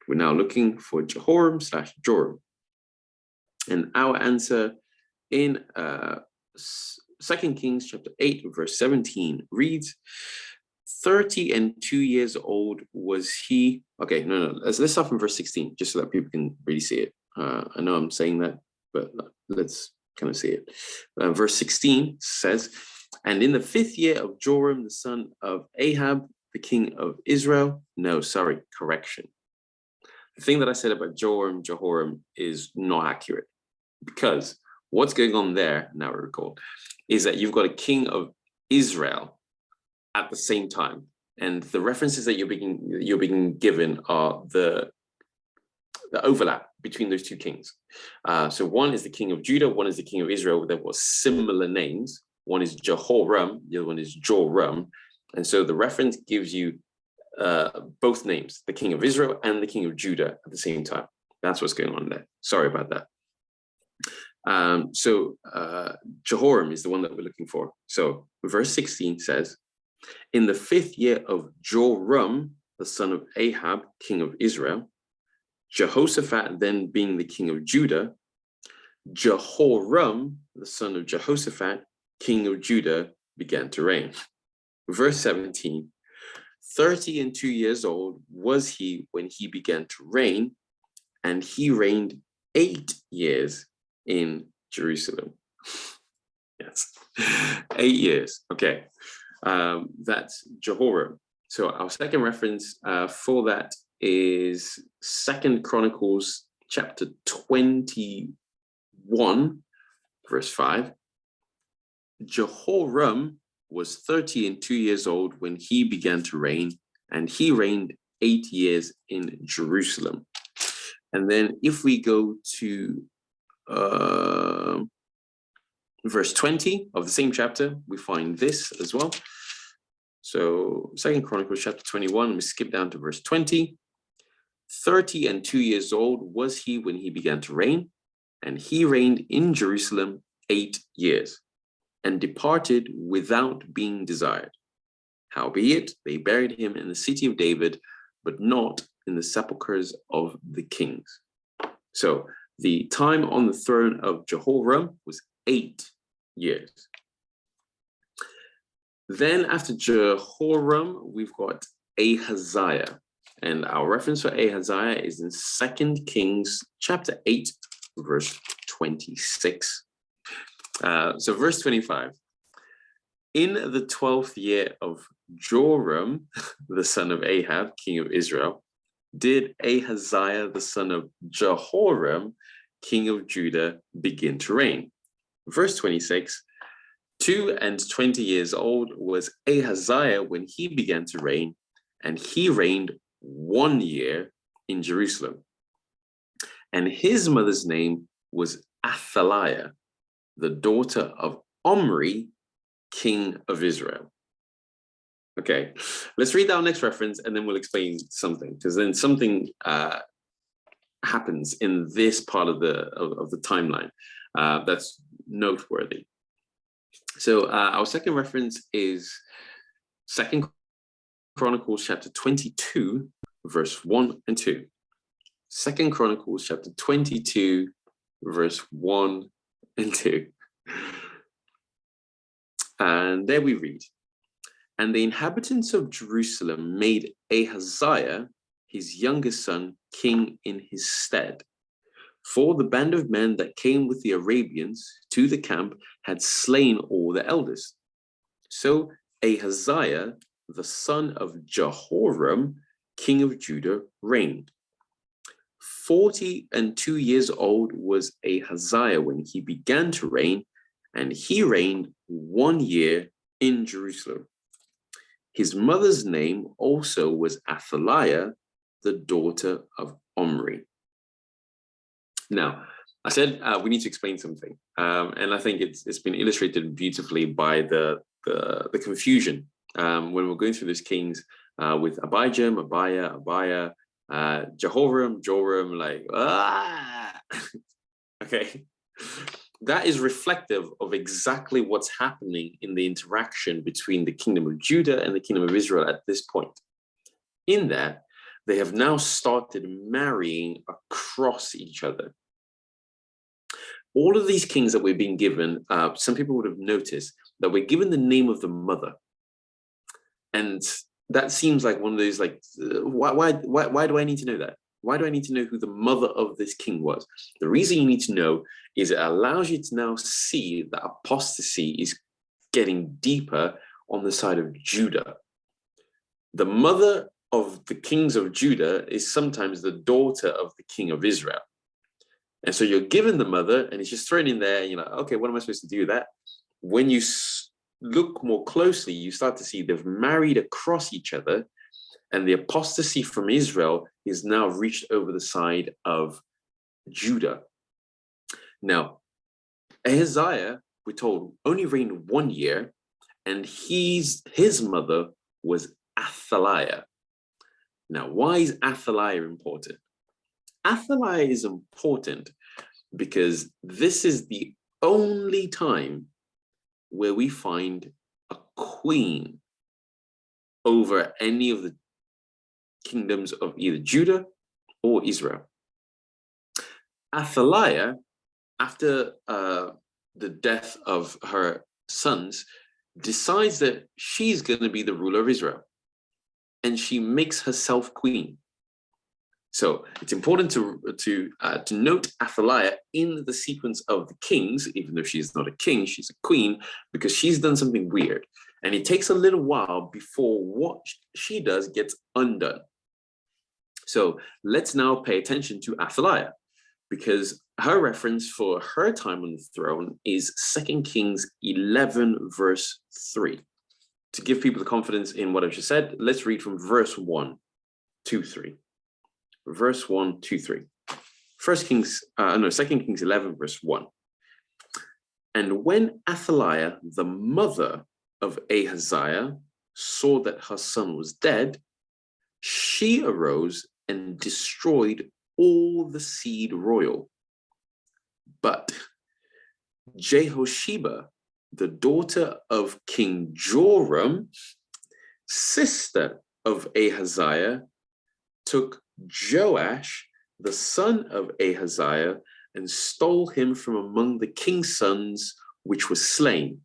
We're now looking for Jehoram / Joram. And our answer in 2 Kings chapter 8, verse 17 reads, 32 years old was he. Okay, no. Let's start from verse 16, just so that people can really see it. I know I'm saying that, but let's kind of see it. Verse 16 says, and in the 5th year of Joram, the son of Ahab, the king of Israel. No, sorry, correction. The thing that I said about Jehoram is not accurate, because what's going on there, now I recall, is that you've got a king of Israel at the same time. And the references that you're being given are the overlap between those two kings. So one is the king of Judah, one is the king of Israel. There were similar names. One is Jehoram, the other one is Joram. And so the reference gives you both names, the king of Israel and the king of Judah at the same time. That's what's going on there. Sorry about that. Jehoram is the one that we're looking for. So verse 16 says, in the 5th year of Joram, the son of Ahab, king of Israel, Jehoshaphat then being the king of Judah, Jehoram, the son of Jehoshaphat, king of Judah, began to reign. Verse 17, 32 years old was he when he began to reign, and he reigned 8 years in Jerusalem. Yes, 8 years. Okay. That's Jehoram. So our second reference for that is 2 Chronicles chapter 21, verse 5. Jehoram was 32 years old when he began to reign, and he reigned 8 years in Jerusalem. And then if we go to verse 20 of the same chapter, we find this as well. So 2 Chronicles chapter 21, we skip down to verse 20. 32 years old was he when he began to reign, and he reigned in Jerusalem 8 years, and departed without being desired. Howbeit, they buried him in the city of David, but not in the sepulchres of the kings. So the time on the throne of Jehoram was 8 years. Then after Jehoram, we've got Ahaziah. And our reference for Ahaziah is in 2 Kings chapter 8, verse 26. So verse 25. In the 12th year of Joram, the son of Ahab, king of Israel, did Ahaziah, the son of Jehoram, king of Judah, begin to reign. Verse 26. 22 years old was Ahaziah when he began to reign, and he reigned 1 year in Jerusalem. And his mother's name was Athaliah, the daughter of Omri, king of Israel. Okay, let's read our next reference and then we'll explain something, because then something happens in this part of the timeline that's noteworthy. So our second reference is 2 Chronicles chapter 22, verse 1 and 2. 2 Chronicles chapter 22, verse 1 and 2. And there we read, and the inhabitants of Jerusalem made Ahaziah, his youngest son, king in his stead. For the band of men that came with the Arabians to the camp had slain all the elders. So Ahaziah, the son of Jehoram, king of Judah, reigned. 42 years old was Ahaziah when he began to reign, and he reigned 1 year in Jerusalem. His mother's name also was Athaliah, the daughter of Omri. Now, I said we need to explain something, and I think it's been illustrated beautifully by the confusion when we're going through these kings with Abijah, Abiah, Jehoram, Joram, like okay. That is reflective of exactly what's happening in the interaction between the kingdom of Judah and the kingdom of Israel at this point. In that, they have now started marrying across each other. All of these kings that we're being given, some people would have noticed that we're given the name of the mother. And that seems like one of those, like, why do I need to know that? Why do I need to know who the mother of this king was? The reason you need to know is it allows you to now see that apostasy is getting deeper on the side of Judah. The mother of the kings of Judah is sometimes the daughter of the king of Israel. And so you're given the mother and it's just thrown in there and you're like, okay, what am I supposed to do with that? When you look more closely, you start to see they've married across each other, and the apostasy from Israel is now reached over the side of Judah. Now, Ahaziah, we're told, only reigned 1 year, and his mother was Athaliah. Now, why is Athaliah important? Athaliah is important because this is the only time where we find a queen over any of the kingdoms of either Judah or Israel. Athaliah, after the death of her sons, decides that she's going to be the ruler of Israel, and she makes herself queen. So it's important to note Athaliah in the sequence of the kings, even though she's not a king, she's a queen, because she's done something weird. And it takes a little while before what she does gets undone. So let's now pay attention to Athaliah, because her reference for her time on the throne is 2 Kings 11, verse 3. To give people the confidence in what I've just said, let's read from verse 1 to 3. Verse 1 to 3. 2 Kings 11, verse 1. And when Athaliah, the mother of Ahaziah, saw that her son was dead, she arose and destroyed all the seed royal. But Jehosheba, the daughter of King Joram, sister of Ahaziah, took Joash, the son of Ahaziah, and stole him from among the king's sons, which was slain.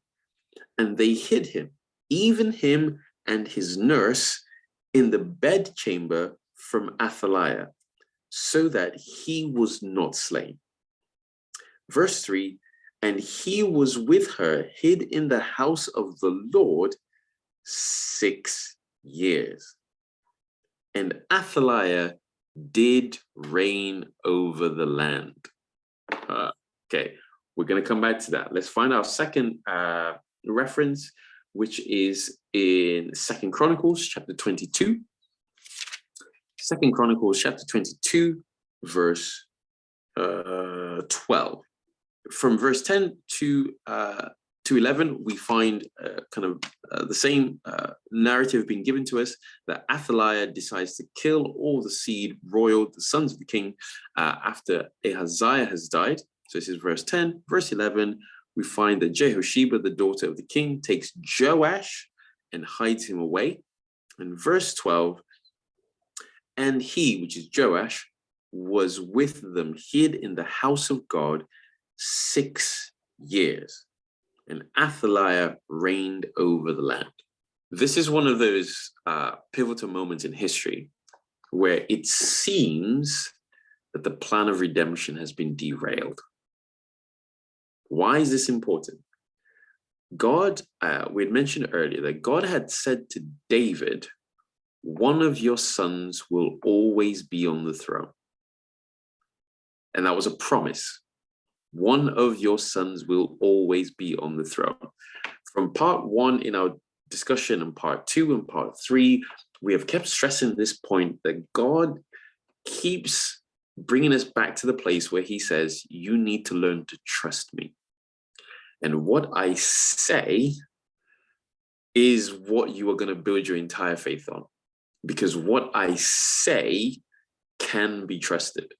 And they hid him, even him and his nurse, in the bedchamber from Athaliah, so that he was not slain. Verse 3, and he was with her, hid in the house of the Lord 6 years. And Athaliah did reign over the land. Okay, we're going to come back to that. Let's find our second reference, which is in 2 Chronicles chapter 22. 2 Chronicles chapter 22, verse 12. From verse 10 to 11, we find the same narrative being given to us, that Athaliah decides to kill all the seed royal, the sons of the king, after Ahaziah has died. So this is verse 10. Verse 11, we find that Jehosheba, the daughter of the king, takes Joash and hides him away. And verse 12, and he, which is Joash, was with them, hid in the house of God 6 years. And Athaliah reigned over the land. This is one of those pivotal moments in history where it seems that the plan of redemption has been derailed. Why is this important? God, we had mentioned earlier that God had said to David, one of your sons will always be on the throne. And that was a promise. One of your sons will always be on the throne. From part 1 in our discussion and part 2 and part 3, we have kept stressing this point that God keeps bringing us back to the place where he says, you need to learn to trust me. And what I say is what you are going to build your entire faith on, because what I say can be trusted.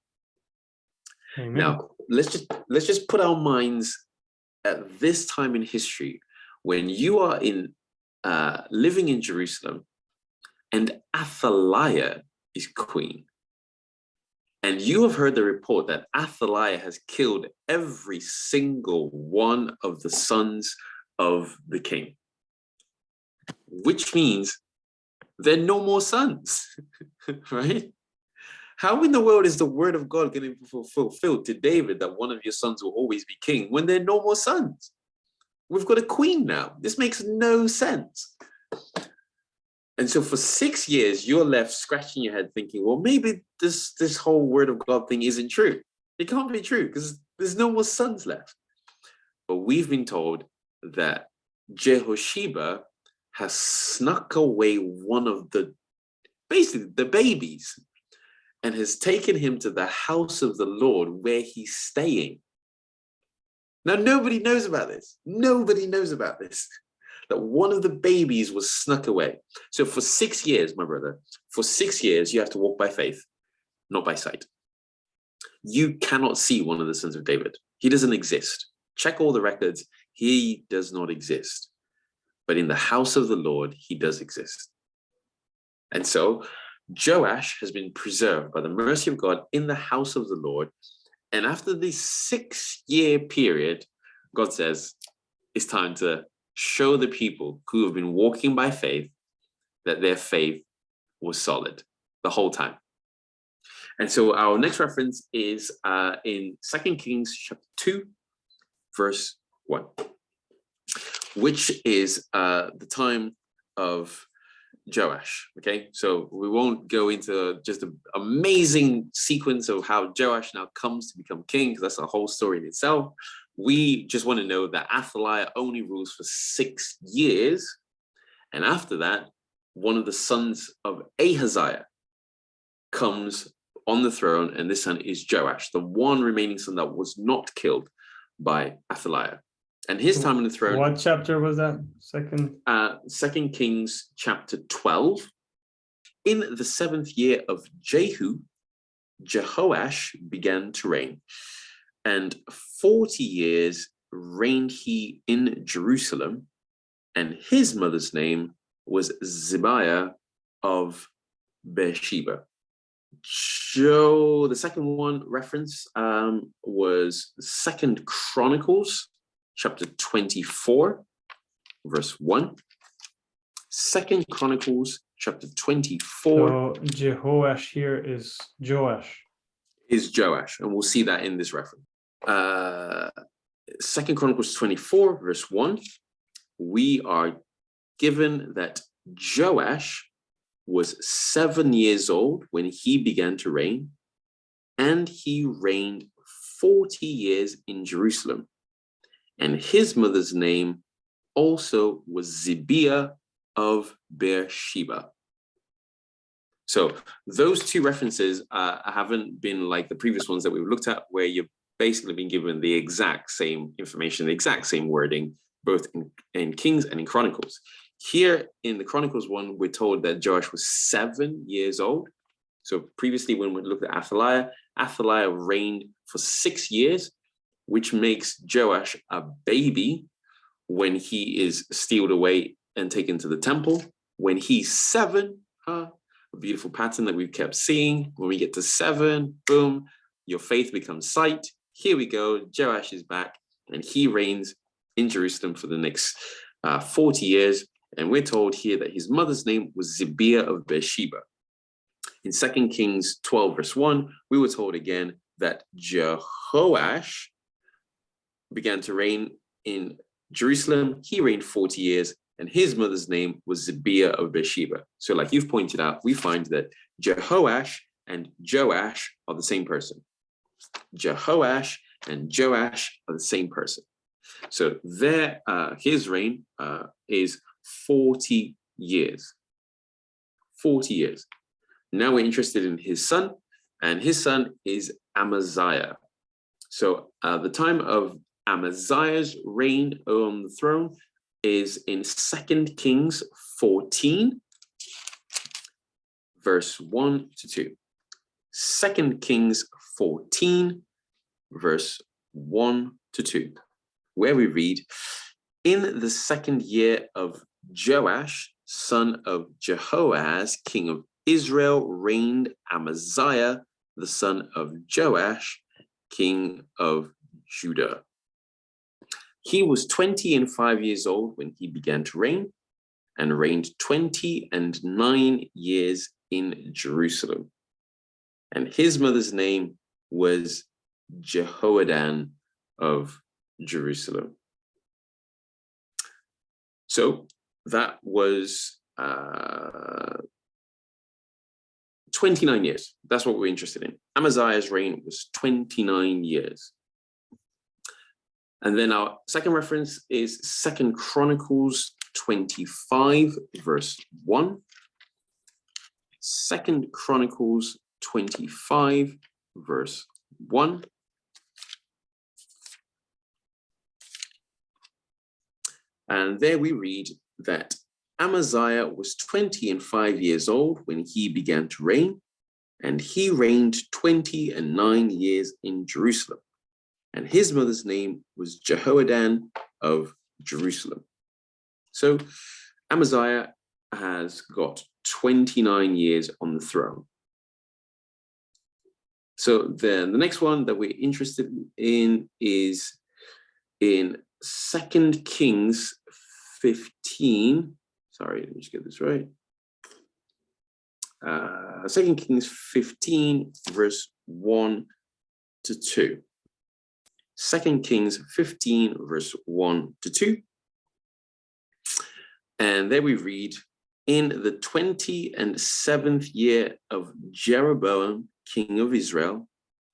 Amen. Now, let's just put our minds at this time in history when you are living in Jerusalem and Athaliah is queen. And you have heard the report that Athaliah has killed every single one of the sons of the king, which means there are no more sons, right? How in the world is the word of God going to be fulfilled to David that one of your sons will always be king when there are no more sons? We've got a queen now. This makes no sense. And so for 6 years, you're left scratching your head thinking, well, maybe this whole word of God thing isn't true. It can't be true because there's no more sons left. But we've been told that Jehosheba has snuck away one of the babies and has taken him to the house of the Lord where he's staying. Now, nobody knows about this. Nobody knows about this. That one of the babies was snuck away. So for 6 years, my brother, for 6 years, you have to walk by faith, not by sight. You cannot see one of the sons of David. He doesn't exist. Check all the records. He does not exist. But in the house of the Lord, he does exist. And so Joash has been preserved by the mercy of God in the house of the Lord. And after this 6-year period, God says, it's time to show the people who have been walking by faith that their faith was solid the whole time. And so our next reference is in 2 Kings chapter 2, verse 1. which is the time of Joash. Okay, so we won't go into just an amazing sequence of how Joash now comes to become king, because that's a whole story in itself. We just want to know that Athaliah only rules for 6 years, and after that, one of the sons of Ahaziah comes on the throne, and this son is Joash, the one remaining son that was not killed by Athaliah. And his time on the throne. What chapter was that? Second Kings chapter 12. In the 7th year of Jehu, Jehoash began to reign, and 40 years reigned he in Jerusalem, and his mother's name was Zibiah of Beersheba. So the second one reference was 2 Chronicles chapter 24, verse 1. 2 Chronicles chapter 24. So Jehoash here is Joash. Is Joash, and we'll see that in this reference. 2 Chronicles 24, verse 1. We are given that Joash was 7 years old when he began to reign, and he reigned 40 years in Jerusalem. And his mother's name also was Zibiah of Beersheba. So those two references haven't been like the previous ones that we've looked at, where you've basically been given the exact same information, the exact same wording, both in Kings and in Chronicles. Here in the Chronicles one, we're told that Joash was 7 years old. So previously, when we looked at Athaliah, Athaliah reigned for 6 years, which makes Joash a baby when he is stealed away and taken to the temple. When he's 7, a beautiful pattern that we've kept seeing. When we get to 7, boom, your faith becomes sight. Here we go, Joash is back, and he reigns in Jerusalem for the next 40 years. And we're told here that his mother's name was Zibiah of Beersheba. In 2 Kings 12, verse 1, we were told again that Jehoash began to reign in Jerusalem. He reigned 40 years, and his mother's name was Zibiah of Beersheba. So like you've pointed out, we find that Jehoash and Joash are the same person. Jehoash and Joash are the same person. So his reign is 40 years. 40 years. Now we're interested in his son, and his son is Amaziah. So the time of Amaziah's reign on the throne is in 2 Kings 14, verse 1 to 2. 2 Kings 14, verse 1 to 2, where we read, in the 2nd year of Joash, son of Jehoahaz, king of Israel, reigned Amaziah, the son of Joash, king of Judah. He was 25 years old when he began to reign, and reigned 29 years in Jerusalem. And his mother's name was Jehoadan of Jerusalem. So that was 29 years. That's what we're interested in. Amaziah's reign was 29 years. And then our second reference is 2 Chronicles 25, verse 1. 2 Chronicles 25, verse 1. And there we read that Amaziah was 25 years old when he began to reign, and he reigned 29 years in Jerusalem. And his mother's name was Jehoadan of Jerusalem. So Amaziah has got 29 years on the throne. So then the next one that we're interested in is in 2 Kings 15. Sorry, let me just get this right. 2 Kings 15, verse 1 to 2. 2 Kings 15, verse 1 to 2. And there we read, in the 27th year of Jeroboam, king of Israel,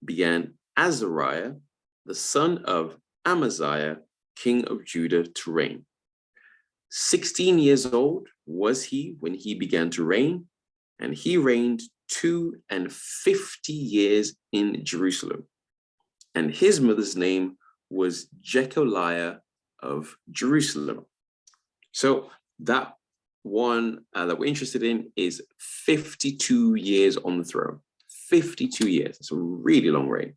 began Azariah, the son of Amaziah, king of Judah, to reign. 16 years old was he when he began to reign, and he reigned 52 years in Jerusalem. And his mother's name was Jecholiah of Jerusalem. So that one that we're interested in is 52 years on the throne. 52 years. It's a really long reign.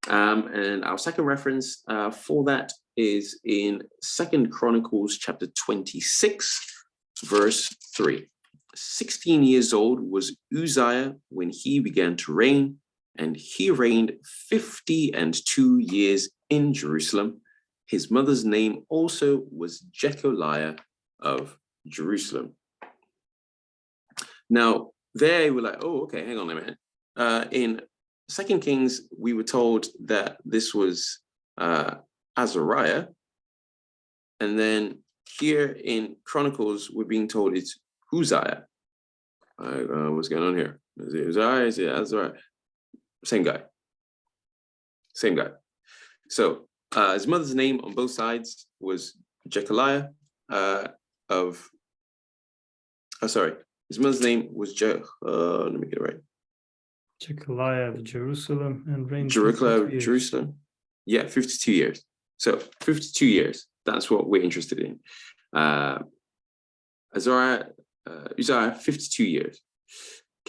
And our second reference for that is in 2 Chronicles chapter 26, verse 3. 16 years old was Uzziah when he began to reign, and he reigned 52 years in Jerusalem. His mother's name also was Jecholiah of Jerusalem. Now, there we're like, oh, okay, hang on a minute. In 2 Kings, we were told that this was Azariah. And then here in Chronicles, we're being told it's Uzziah. What's going on here? Is it Uzziah? Is it Azariah? Same guy. Same guy. So his mother's name on both sides was Jecholiah his mother's name was let me get it right. Jecholiah of Jerusalem and reigned Jecholiah of 52 years. Jerusalem. Yeah, 52 years. So 52 years. That's what we're interested in. Uzziah, 52 years.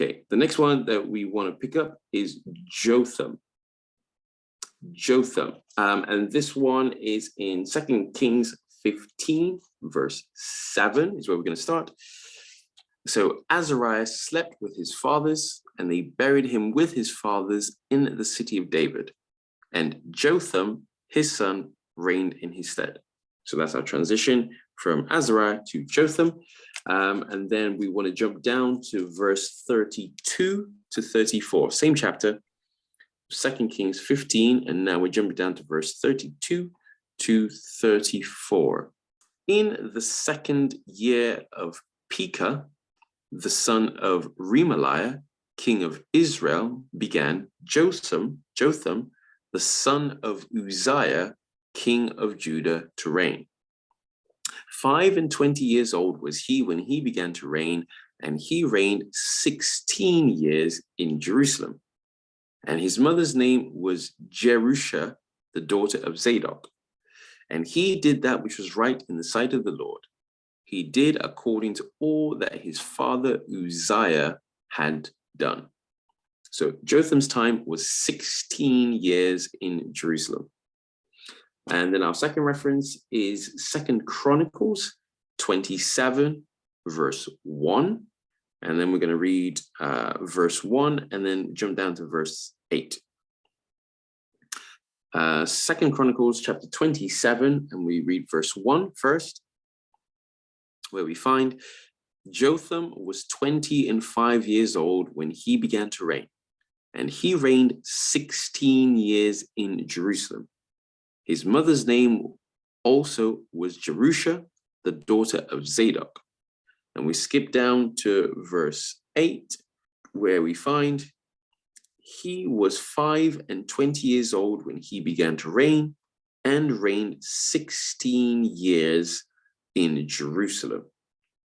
Okay, the next one that we want to pick up is Jotham. And this one is in 2 Kings 15, verse 7 is where we're going to start. So Azariah slept with his fathers, and they buried him with his fathers in the city of David. And Jotham, his son, reigned in his stead. So that's our transition from Azariah to Jotham. And then we want to jump down to verse 32 to 34, same chapter, 2 Kings 15, and now we're jumping down to verse 32 to 34. In the second year of Pekah, the son of Remaliah, king of Israel, began Jotham, the son of Uzziah, king of Judah, to reign. 25 years old was he when he began to reign, and he reigned 16 years in Jerusalem. And his mother's name was Jerusha, the daughter of Zadok. And he did that which was right in the sight of the Lord. He did according to all that his father Uzziah had done. So Jotham's time was 16 years in Jerusalem. And then our second reference is 2 Chronicles 27, verse 1. And then we're going to read verse 1 and then jump down to verse 8. 2 Chronicles chapter 27, and we read verse 1 first, where we find Jotham was 25 years old when he began to reign, and he reigned 16 years in Jerusalem. His mother's name also was Jerusha, the daughter of Zadok. And we skip down to verse 8, where we find he was 25 years old when he began to reign, and reigned 16 years in Jerusalem.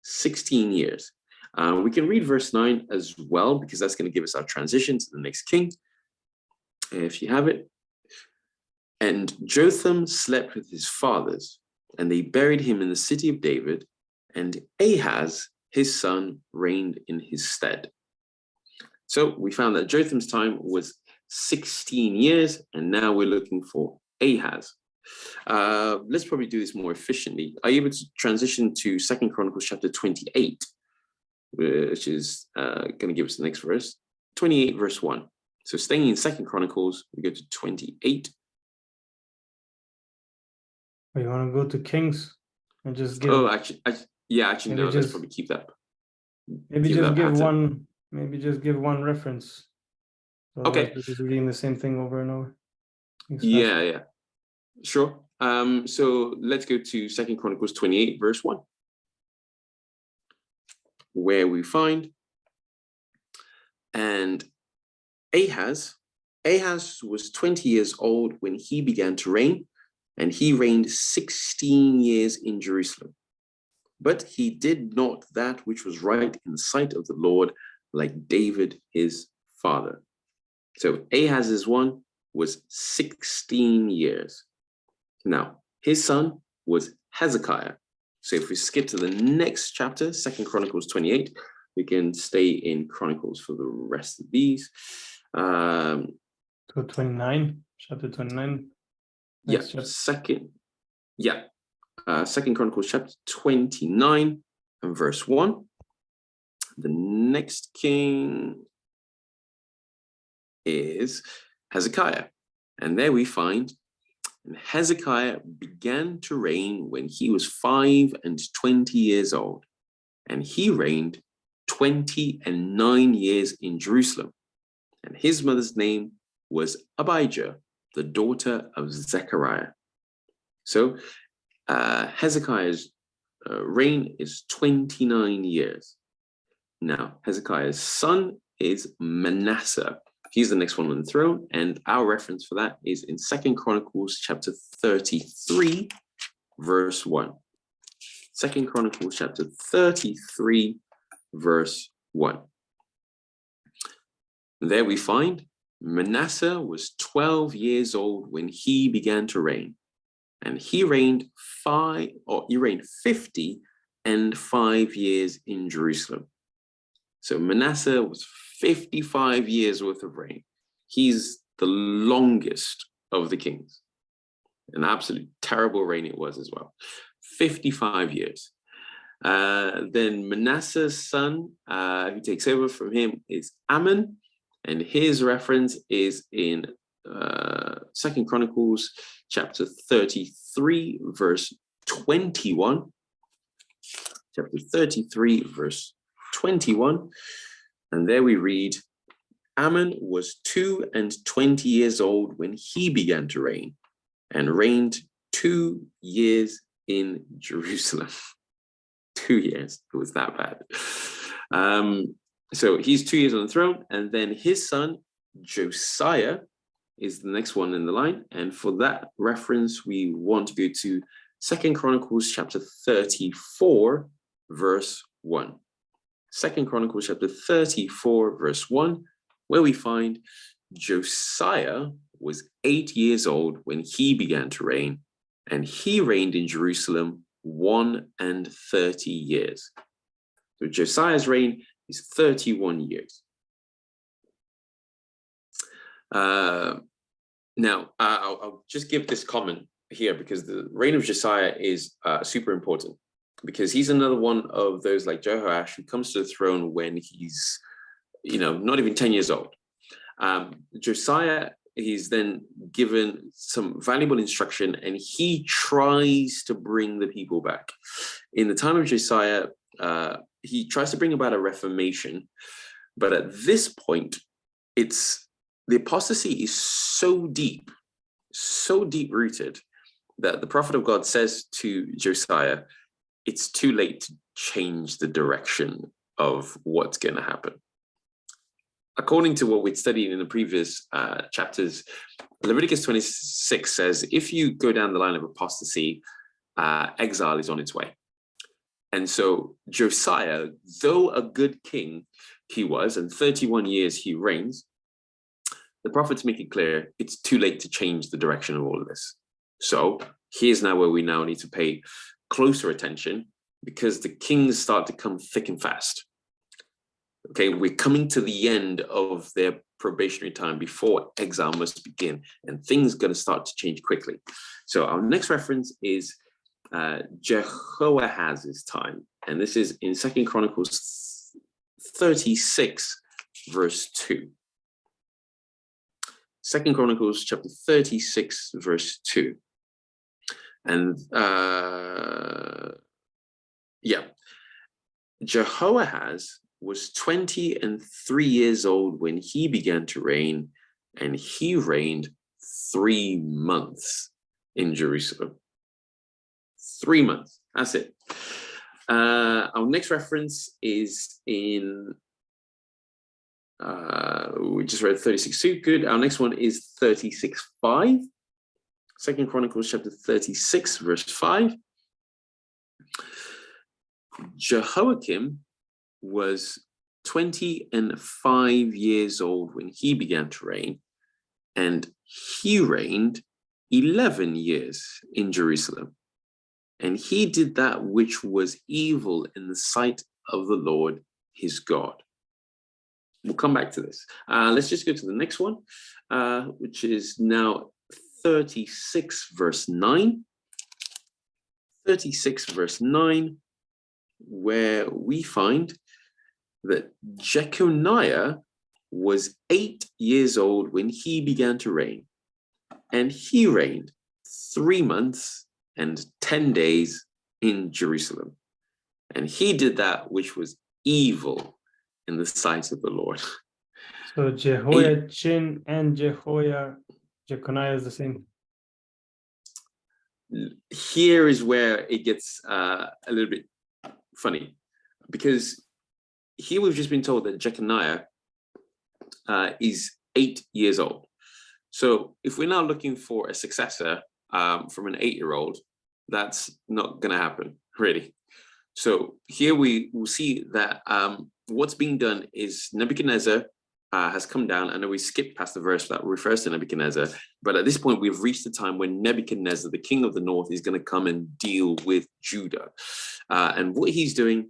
16 years. We can read verse 9 as well, because that's going to give us our transition to the next king, if you have it. And Jotham slept with his fathers, and they buried him in the city of David, and Ahaz, his son, reigned in his stead. So we found that Jotham's time was 16 years, and now we're looking for Ahaz. Let's probably do this more efficiently. Are you able to transition to 2 Chronicles chapter 28, which is going to give us the next verse, 28 verse 1. So staying in 2 Chronicles, we go to 28. You want to go to Kings and just give? Oh, actually, no. Let's probably keep that. Maybe just give one. Maybe just give one reference. So okay. We're just reading the same thing over and over. Yeah. Sure. So let's go to 2 Chronicles 28, verse 1. where we find, and Ahaz was 20 years old when he began to reign, and he reigned 16 years in Jerusalem. But he did not that which was right in the sight of the Lord, like David his father. So Ahaz's one was 16 years. Now, his son was Hezekiah. So if we skip to the next chapter, 2 Chronicles 28, we can stay in Chronicles for the rest of these. To 29, chapter 29. Yeah, Next chapter. Second Chronicles chapter 29 and verse 1. The next king is Hezekiah. And there we find, and Hezekiah began to reign when he was 25 years old, and he reigned 29 years in Jerusalem. And his mother's name was Abijah, the daughter of Zechariah. So Hezekiah's reign is 29 years. Now, Hezekiah's son is Manasseh. He's the next one on the throne, and our reference for that is in 2 Chronicles chapter 33, verse 1. 2 Chronicles chapter 33, verse 1. There we find Manasseh was 12 years old when he began to reign, and he reigned 55 years in Jerusalem. So Manasseh was 55 years worth of reign. He's the longest of the kings. An absolute terrible reign it was as well. 55 years. Then Manasseh's son, who takes over from him, is Ammon, and his reference is in 2 Chronicles chapter 33, verse 21. Chapter 33, verse 21. And there we read, Ammon was 22 years old when he began to reign, and reigned 2 years in Jerusalem. 2 years, it was that bad. So he's 2 years on the throne, and then his son, Josiah, is the next one in the line. And for that reference, we want to go to 2 Chronicles chapter 34, verse 1. 2 Chronicles chapter 34, verse 1, where we find Josiah was 8 years old when he began to reign, and he reigned in Jerusalem 31 years. So Josiah's reign is 31 years. Now, I'll just give this comment here because the reign of Josiah is super important, because he's another one of those like Jehoash who comes to the throne when he's, not even 10 years old. Josiah, he's then given some valuable instruction, and he tries to bring the people back. In the time of Josiah, he tries to bring about a reformation, but at this point, the apostasy is so deep rooted that the prophet of God says to Josiah, it's too late to change the direction of what's going to happen. According to what we'd studied in the previous chapters, Leviticus 26 says, if you go down the line of apostasy, exile is on its way. And so Josiah, though a good king he was, and 31 years he reigns, the prophets make it clear it's too late to change the direction of all of this. So here's now where we now need to pay closer attention, because the kings start to come thick and fast. Okay, we're coming to the end of their probationary time before exile must begin, and things are going to start to change quickly. So our next reference is Jehoahaz's time, and this is in 2 Chronicles 36, verse 2. 2 Chronicles chapter 36, verse 2. And Jehoahaz was 23 years old when he began to reign, and he reigned 3 months in Jerusalem. 3 months, that's it. Our next reference is in, we just read 36:2, good. Our next one is 36:5. 2 Chronicles chapter 36, verse 5. Jehoiakim was 25 years old when he began to reign, and he reigned 11 years in Jerusalem. And he did that which was evil in the sight of the Lord his God. We'll come back to this. Let's just go to the next one, which is now 36 verse 9. 36 verse 9, where we find that Jeconiah was 8 years old when he began to reign, and he reigned 3 months and 10 days in Jerusalem. And he did that which was evil in the sight of the Lord. So Jehoiachin and Jeconiah is the same. Here is where it gets a little bit funny, because here we've just been told that Jeconiah is 8 years old. So if we're now looking for a successor from an 8-year-old, that's not going to happen, really. So here we will see that what's being done is Nebuchadnezzar has come down. I know we skipped past the verse that refers to Nebuchadnezzar, but at this point we've reached the time when Nebuchadnezzar, the king of the north, is going to come and deal with Judah. And what he's doing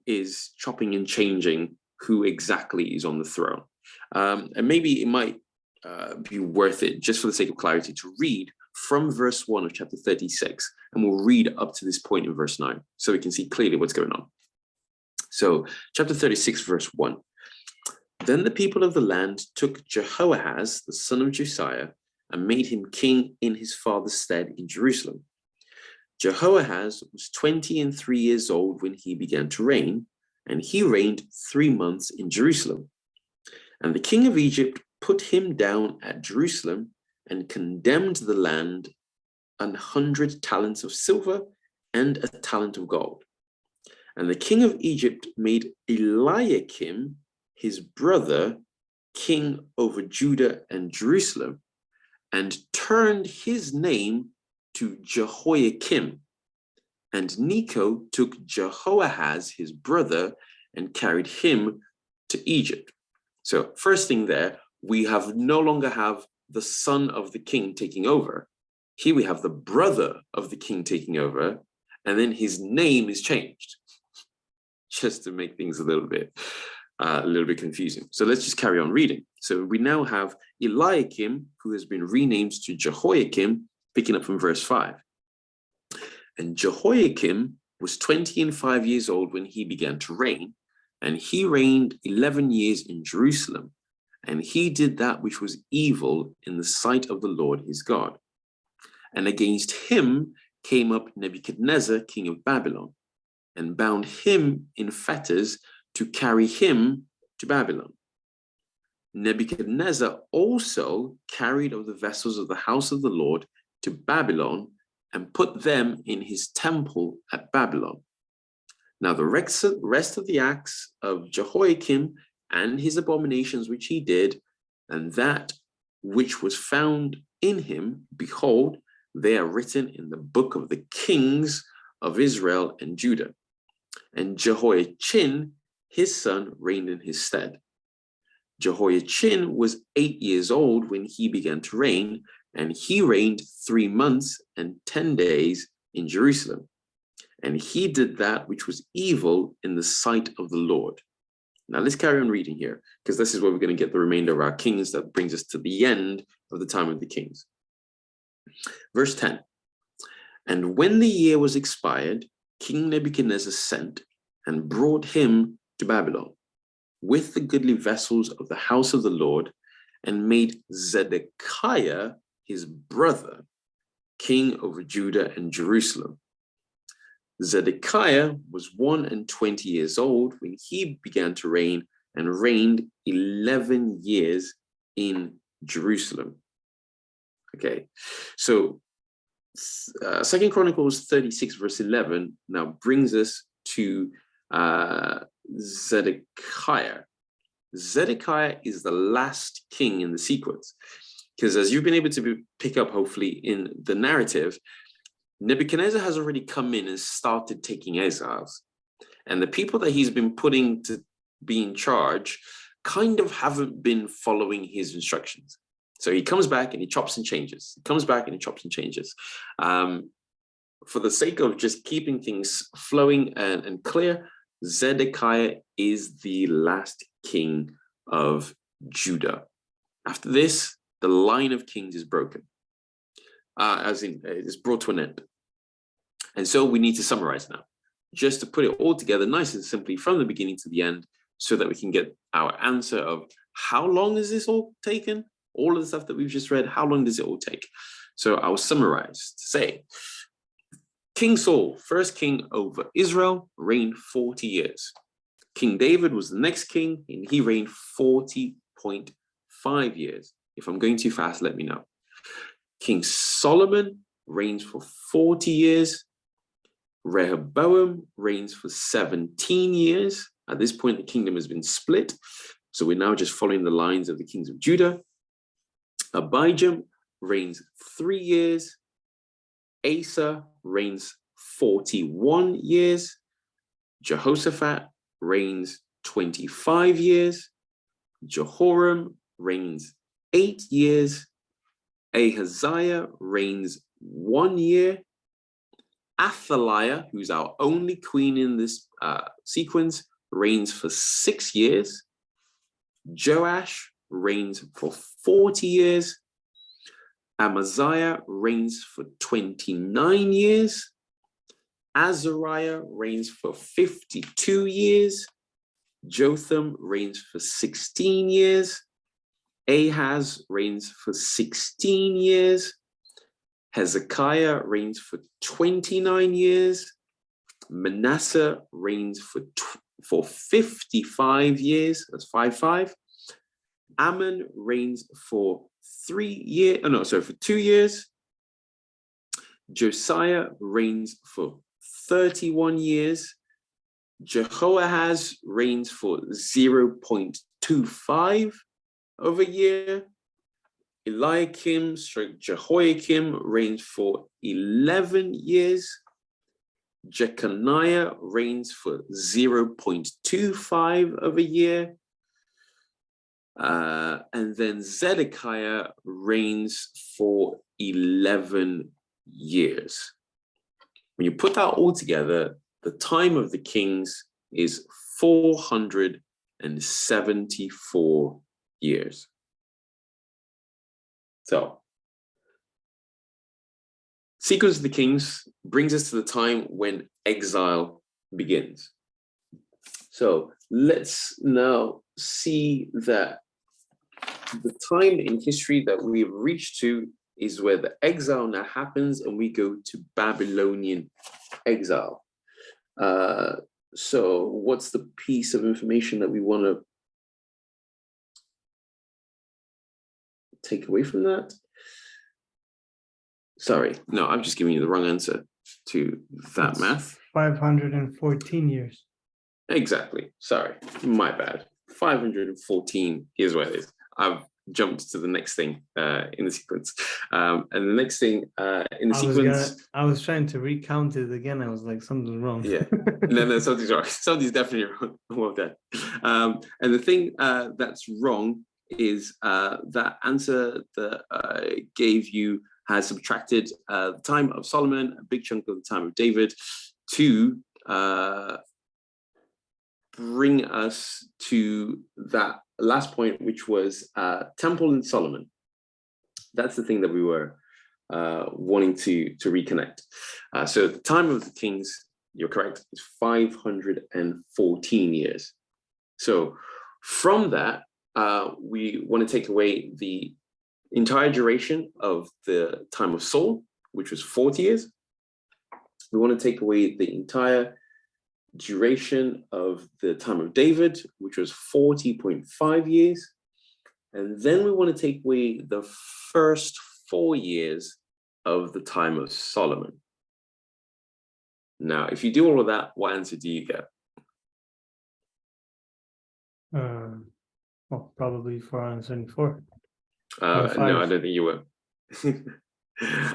is chopping and changing who exactly is on the throne. And maybe it might be worth it, just for the sake of clarity, to read from verse 1 of chapter 36, and we'll read up to this point in verse 9, so we can see clearly what's going on. So chapter 36, verse 1. Then the people of the land took Jehoahaz, the son of Josiah, and made him king in his father's stead in Jerusalem. Jehoahaz was 23 years old when he began to reign, and he reigned 3 months in Jerusalem. And the king of Egypt put him down at Jerusalem and condemned the land 100 talents of silver and a talent of gold. And the king of Egypt made Eliakim, his brother, king over Judah and Jerusalem, and turned his name to Jehoiakim. And Necho took Jehoahaz, his brother, and carried him to Egypt. So first thing there, we no longer have the son of the king taking over. Here we have the brother of the king taking over, and then his name is changed, just to make things a little bit confusing. So let's just carry on reading. So we now have Eliakim, who has been renamed to Jehoiakim, picking up from verse 5. And Jehoiakim was 25 years old when he began to reign, and he reigned 11 years in Jerusalem. And he did that which was evil in the sight of the Lord his God. And against him came up Nebuchadnezzar, king of Babylon, and bound him in fetters to carry him to Babylon. Nebuchadnezzar also carried of the vessels of the house of the Lord to Babylon and put them in his temple at Babylon. Now the rest of the acts of Jehoiakim and his abominations which he did, and that which was found in him, behold, they are written in the book of the kings of Israel and Judah. And Jehoiachin, his son, reigned in his stead. Jehoiachin was 8 years old when he began to reign, and he reigned 3 months and 10 days in Jerusalem. And he did that which was evil in the sight of the Lord. Now let's carry on reading here, because this is where we're going to get the remainder of our kings. That brings us to the end of the time of the kings. Verse 10. And when the year was expired, King Nebuchadnezzar sent and brought him to Babylon with the goodly vessels of the house of the Lord, and made Zedekiah his brother king over Judah and Jerusalem. Zedekiah was 21 years old when he began to reign, and reigned 11 years in Jerusalem. Okay, so Second Chronicles 36 verse 11 now brings us to Zedekiah. Zedekiah is the last king in the sequence, because as you've been able to pick up hopefully in the narrative, Nebuchadnezzar has already come in and started taking exiles, and the people that he's been putting to be in charge kind of haven't been following his instructions. So he comes back and he chops and changes. He comes back and he chops and changes. For the sake of just keeping things flowing and clear, Zedekiah is the last king of Judah. After this, the line of kings is broken, as in it's brought to an end. And so we need to summarize now, just to put it all together nice and simply from the beginning to the end, so that we can get our answer of how long has this all taken? All of the stuff that we've just read, how long does it all take? So I'll summarize to say, King Saul, first king over Israel, reigned 40 years. King David was the next king, and he reigned 40.5 years. If I'm going too fast, let me know. King Solomon reigns for 40 years. Rehoboam reigns for 17 years. At this point, the kingdom has been split. So we're now just following the lines of the kings of Judah. Abijam reigns 3 years. Asa reigns 41 years. Jehoshaphat reigns 25 years. Jehoram reigns 8 years. Ahaziah reigns 1 year. Athaliah, who's our only queen in this sequence, reigns for 6 years. Joash reigns for 40 years. Amaziah reigns for 29 years. Azariah reigns for 52 years. Jotham reigns for 16 years. Ahaz reigns for 16 years. Hezekiah reigns for 29 years. Manasseh reigns for 55 years. That's 5-5. Ammon reigns for 2 years. Josiah reigns for 31 years. Jehoahaz reigns for 0.25 of a year. Jehoiakim reigns for 11 years. Jeconiah reigns for 0.25 of a year. And then Zedekiah reigns for 11 years. When you put that all together, the time of the kings is 474 years. So, sequence of the kings brings us to the time when exile begins. So let's now see that the time in history that we've reached to is where the exile now happens, and we go to Babylonian exile. So what's the piece of information that we want to take away from that? Sorry, no, I'm just giving you the wrong answer to that. It's math. 514 years. Exactly. Sorry, my bad. 514. Here's what it is. I've jumped to the next thing in the sequence. And the next thing in the sequence... I was trying to recount it again. I was like, something's wrong. Yeah. No, something's wrong. Something's definitely wrong. Well done. And the thing that's wrong is that answer that I gave you has subtracted the time of Solomon, a big chunk of the time of David, to bring us to that last point, which was Temple and Solomon. That's the thing that we were wanting to reconnect. So the time of the kings, you're correct, is 514 years. So from that, we want to take away the entire duration of the time of Saul, which was 40 years. We want to take away the entire duration of the time of David, which was 40.5 years. And then we want to take away the first 4 years of the time of Solomon. Now, if you do all of that, what answer do you get? Well, probably 474. No, I don't think you will.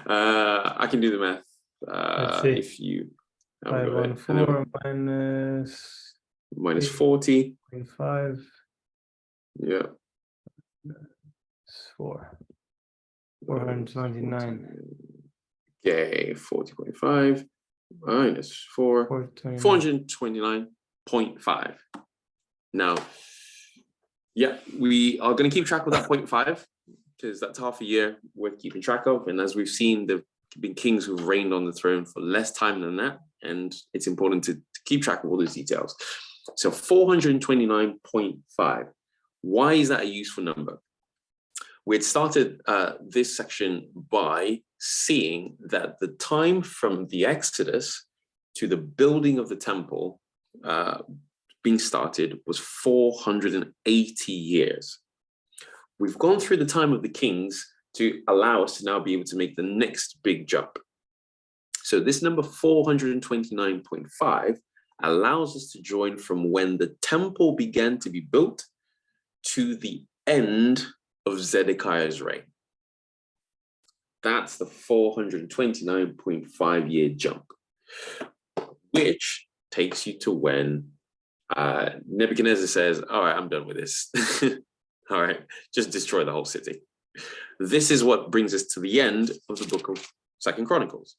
I can do the math. Let's see. If you 514 minus 40. 5. Yeah. 429. Okay, 40.5 minus 4. 429.5. Now, yeah, we are going to keep track of that 0.5 because that's half a year worth keeping track of. And as we've seen, there have been kings who've reigned on the throne for less time than that. And it's important to keep track of all those details. So 429.5. Why is that a useful number? We had started this section by seeing that the time from the Exodus to the building of the temple being started was 480 years. We've gone through the time of the kings to allow us to now be able to make the next big jump. So this number 429.5 allows us to join from when the temple began to be built to the end of Zedekiah's reign. That's the 429.5 year jump, which takes you to when Nebuchadnezzar says, all right, I'm done with this. All right, just destroy the whole city. This is what brings us to the end of the book of 2 Chronicles.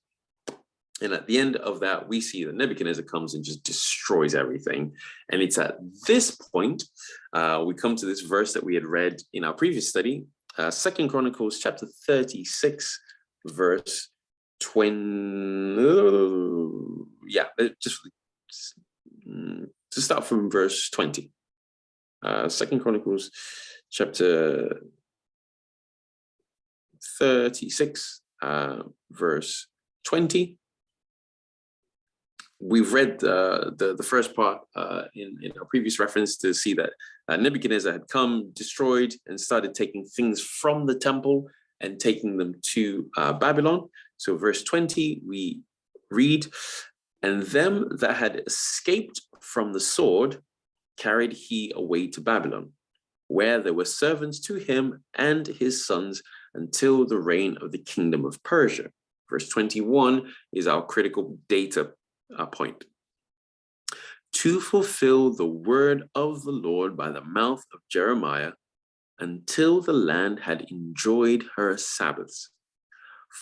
And at the end of that, we see that Nebuchadnezzar comes and just destroys everything. And it's at this point, we come to this verse that we had read in our previous study, 2 Chronicles chapter 36, verse 20. Yeah, just to start from verse 20. 2 Chronicles chapter 36, verse 20. We've read the first part in our previous reference to see that Nebuchadnezzar had come, destroyed, and started taking things from the temple and taking them to Babylon. So verse 20, we read, and them that had escaped from the sword carried he away to Babylon, where there were servants to him and his sons until the reign of the kingdom of Persia. Verse 21 is our critical data point. To fulfill the word of the Lord by the mouth of Jeremiah, until the land had enjoyed her Sabbaths.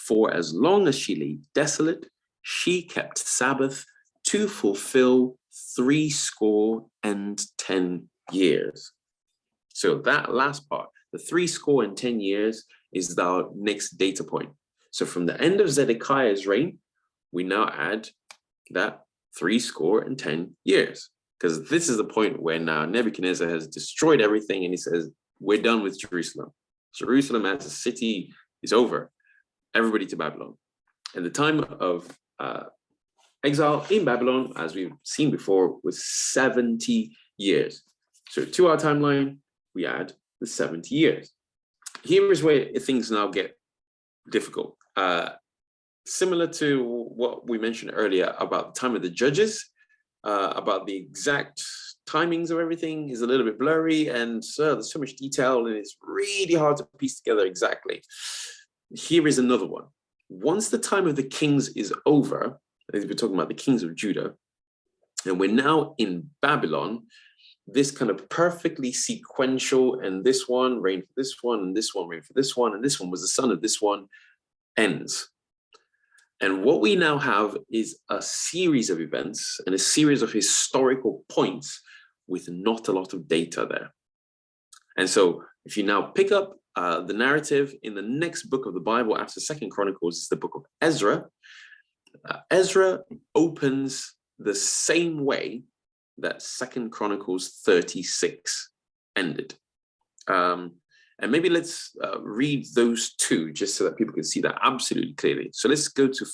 For as long as she lay desolate, she kept Sabbath to fulfill 70 years. So that last part, the 70 years, is our next data point. So from the end of Zedekiah's reign, we now add that 70 years, because this is the point where now Nebuchadnezzar has destroyed everything and he says, we're done with Jerusalem. Jerusalem as a city is over. Everybody to Babylon. And the time of exile in Babylon, as we've seen before, was 70 years. So to our timeline, we add the 70 years. Here is where things now get difficult. Similar to what we mentioned earlier about the time of the judges, about the exact timings of everything is a little bit blurry, and there's so much detail and it's really hard to piece together exactly. Here is another one. Once the time of the kings is over, as we're talking about the kings of Judah, and we're now in Babylon, this kind of perfectly sequential, and this one reigned for this one, and this one reigned for this one, and this one was the son of this one, ends. And what we now have is a series of events and a series of historical points with not a lot of data there. And so if you now pick up the narrative in the next book of the Bible after 2 Chronicles is the book of Ezra. Ezra opens the same way that 2 Chronicles 36 ended. And maybe let's read those two just so that people can see that absolutely clearly. So let's go to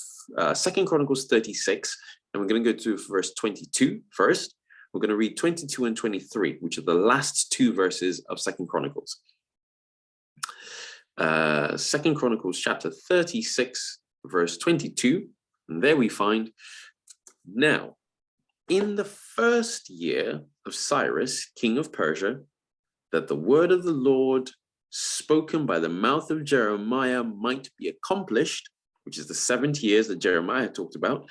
2 Chronicles 36, and we're going to go to verse 22 first. We're going to read 22 and 23, which are the last two verses of 2 Chronicles. 2 Chronicles chapter 36, verse 22. And there we find, now, in the first year of Cyrus, king of Persia, that the word of the Lord spoken by the mouth of Jeremiah might be accomplished, which is the 70 years that Jeremiah talked about,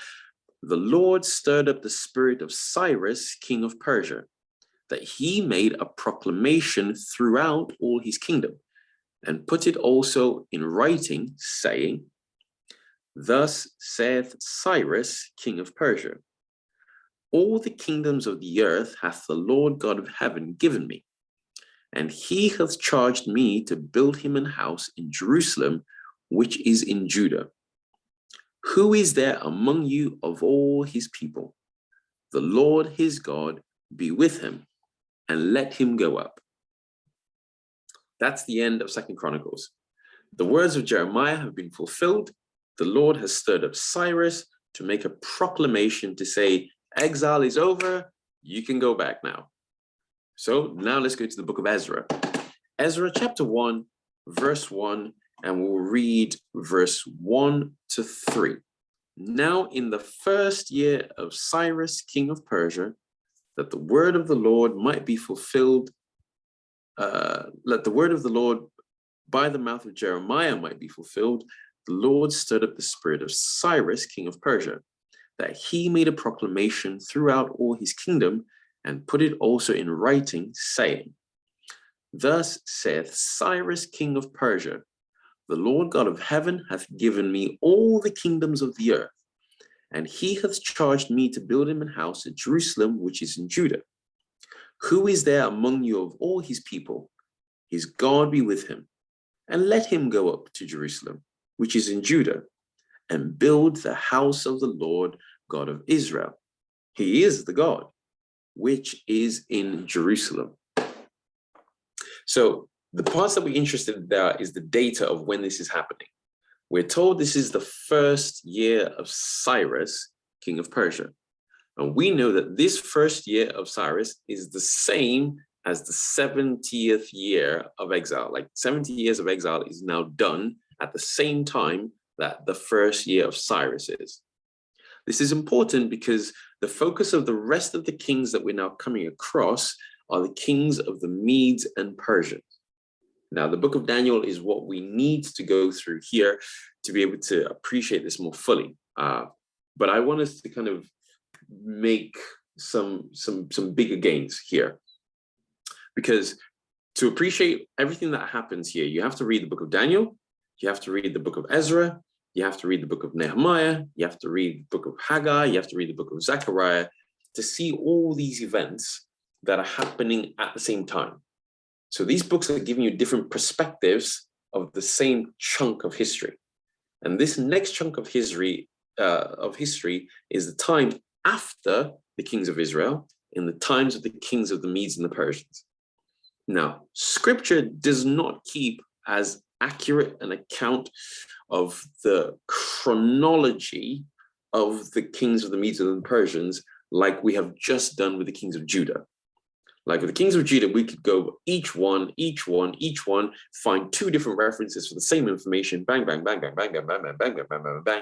the Lord stirred up the spirit of Cyrus, king of Persia, that he made a proclamation throughout all his kingdom, and put it also in writing, saying, thus saith Cyrus, king of Persia, all the kingdoms of the earth hath the Lord God of heaven given me, and he hath charged me to build him an house in Jerusalem, which is in Judah. Who is there among you of all his people? The Lord his God be with him, and let him go up. That's the end of 2 Chronicles. The words of Jeremiah have been fulfilled. The Lord has stirred up Cyrus to make a proclamation to say, exile is over, you can go back now. So now let's go to the book of Ezra. Ezra chapter 1, verse 1, and we'll read verse 1 to 3. Now in the first year of Cyrus, king of Persia, that the word of the Lord might be fulfilled, let the word of the Lord by the mouth of Jeremiah might be fulfilled, the Lord stirred up the spirit of Cyrus, king of Persia, that he made a proclamation throughout all his kingdom, and put it also in writing, saying, thus saith Cyrus, king of Persia, the Lord God of heaven hath given me all the kingdoms of the earth, and he hath charged me to build him an house at Jerusalem, which is in Judah. Who is there among you of all his people? His God be with him, and let him go up to Jerusalem, which is in Judah, and build the house of the Lord God of Israel. He is the God, which is in Jerusalem. So the parts that we're interested in there is the data of when this is happening. We're told this is the first year of Cyrus, king of Persia. And we know that this first year of Cyrus is the same as the 70th year of exile. Like 70 years of exile is now done at the same time that the first year of Cyrus is. This is important because the focus of the rest of the kings that we're now coming across are the kings of the Medes and Persians. Now, the book of Daniel is what we need to go through here to be able to appreciate this more fully. But I want us to kind of make some bigger gains here, because to appreciate everything that happens here, you have to read the book of Daniel, you have to read the book of Ezra, you have to read the book of Nehemiah, you have to read the book of Haggai, you have to read the book of Zechariah to see all these events that are happening at the same time. So these books are giving you different perspectives of the same chunk of history. And this next chunk of history is the time after the kings of Israel, in the times of the kings of the Medes and the Persians. Now, scripture does not keep as accurate an account of the chronology of the kings of the Medes and the Persians like we have just done with the kings of Judah. Like with the kings of Judah, we could go each one, find two different references for the same information, bang, bang, bang, bang, bang, bang, bang, bang, bang, bang, bang, bang, bang.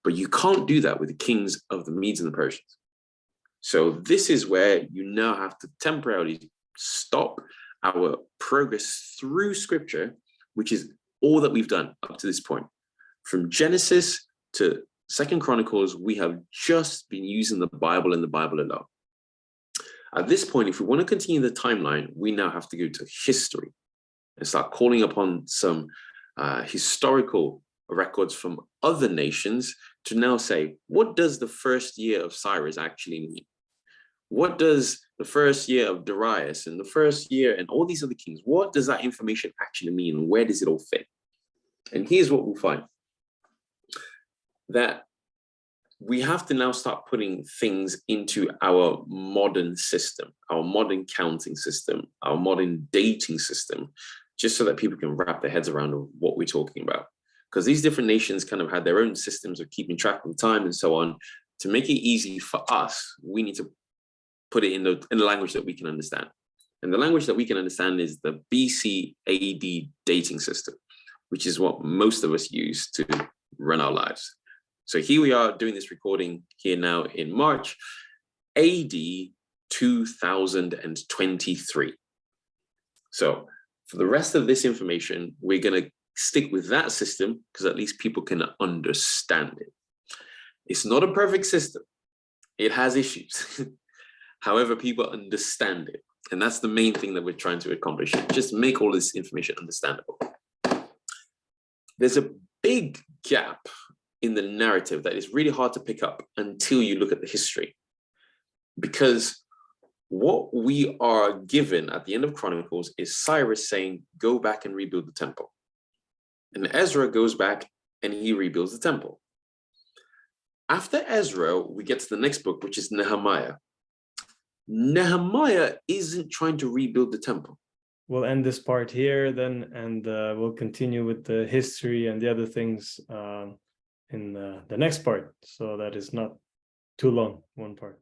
But you can't do that with the kings of the Medes and the Persians. So this is where you now have to temporarily stop our progress through scripture, which is all that we've done up to this point. From Genesis to 2 Chronicles, we have just been using the Bible and the Bible alone. At this point, if we want to continue the timeline, we now have to go to history and start calling upon some historical records from other nations to now say, what does the first year of Cyrus actually mean? What does the first year of Darius and the first year and all these other kings, what does that information actually mean? Where does it all fit? And here's what we'll find. That we have to now start putting things into our modern system, our modern counting system, our modern dating system, just so that people can wrap their heads around what we're talking about. Because these different nations kind of had their own systems of keeping track of time and so on. To make it easy for us, we need to put it in the language that we can understand. And the language that we can understand is the BC AD dating system, which is what most of us use to run our lives. So here we are doing this recording here now in March, AD 2023. So for the rest of this information, we're going to stick with that system because at least people can understand it. It's not a perfect system. It has issues. However, people understand it. And that's the main thing that we're trying to accomplish. Just make all this information understandable. There's a big gap in the narrative that is really hard to pick up until you look at the history. Because what we are given at the end of Chronicles is Cyrus saying, go back and rebuild the temple. And Ezra goes back and he rebuilds the temple. After Ezra, we get to the next book, which is Nehemiah. Nehemiah isn't trying to rebuild the temple. We'll end this part here then, and we'll continue with the history and the other things in the next part. So that is not too long, one part.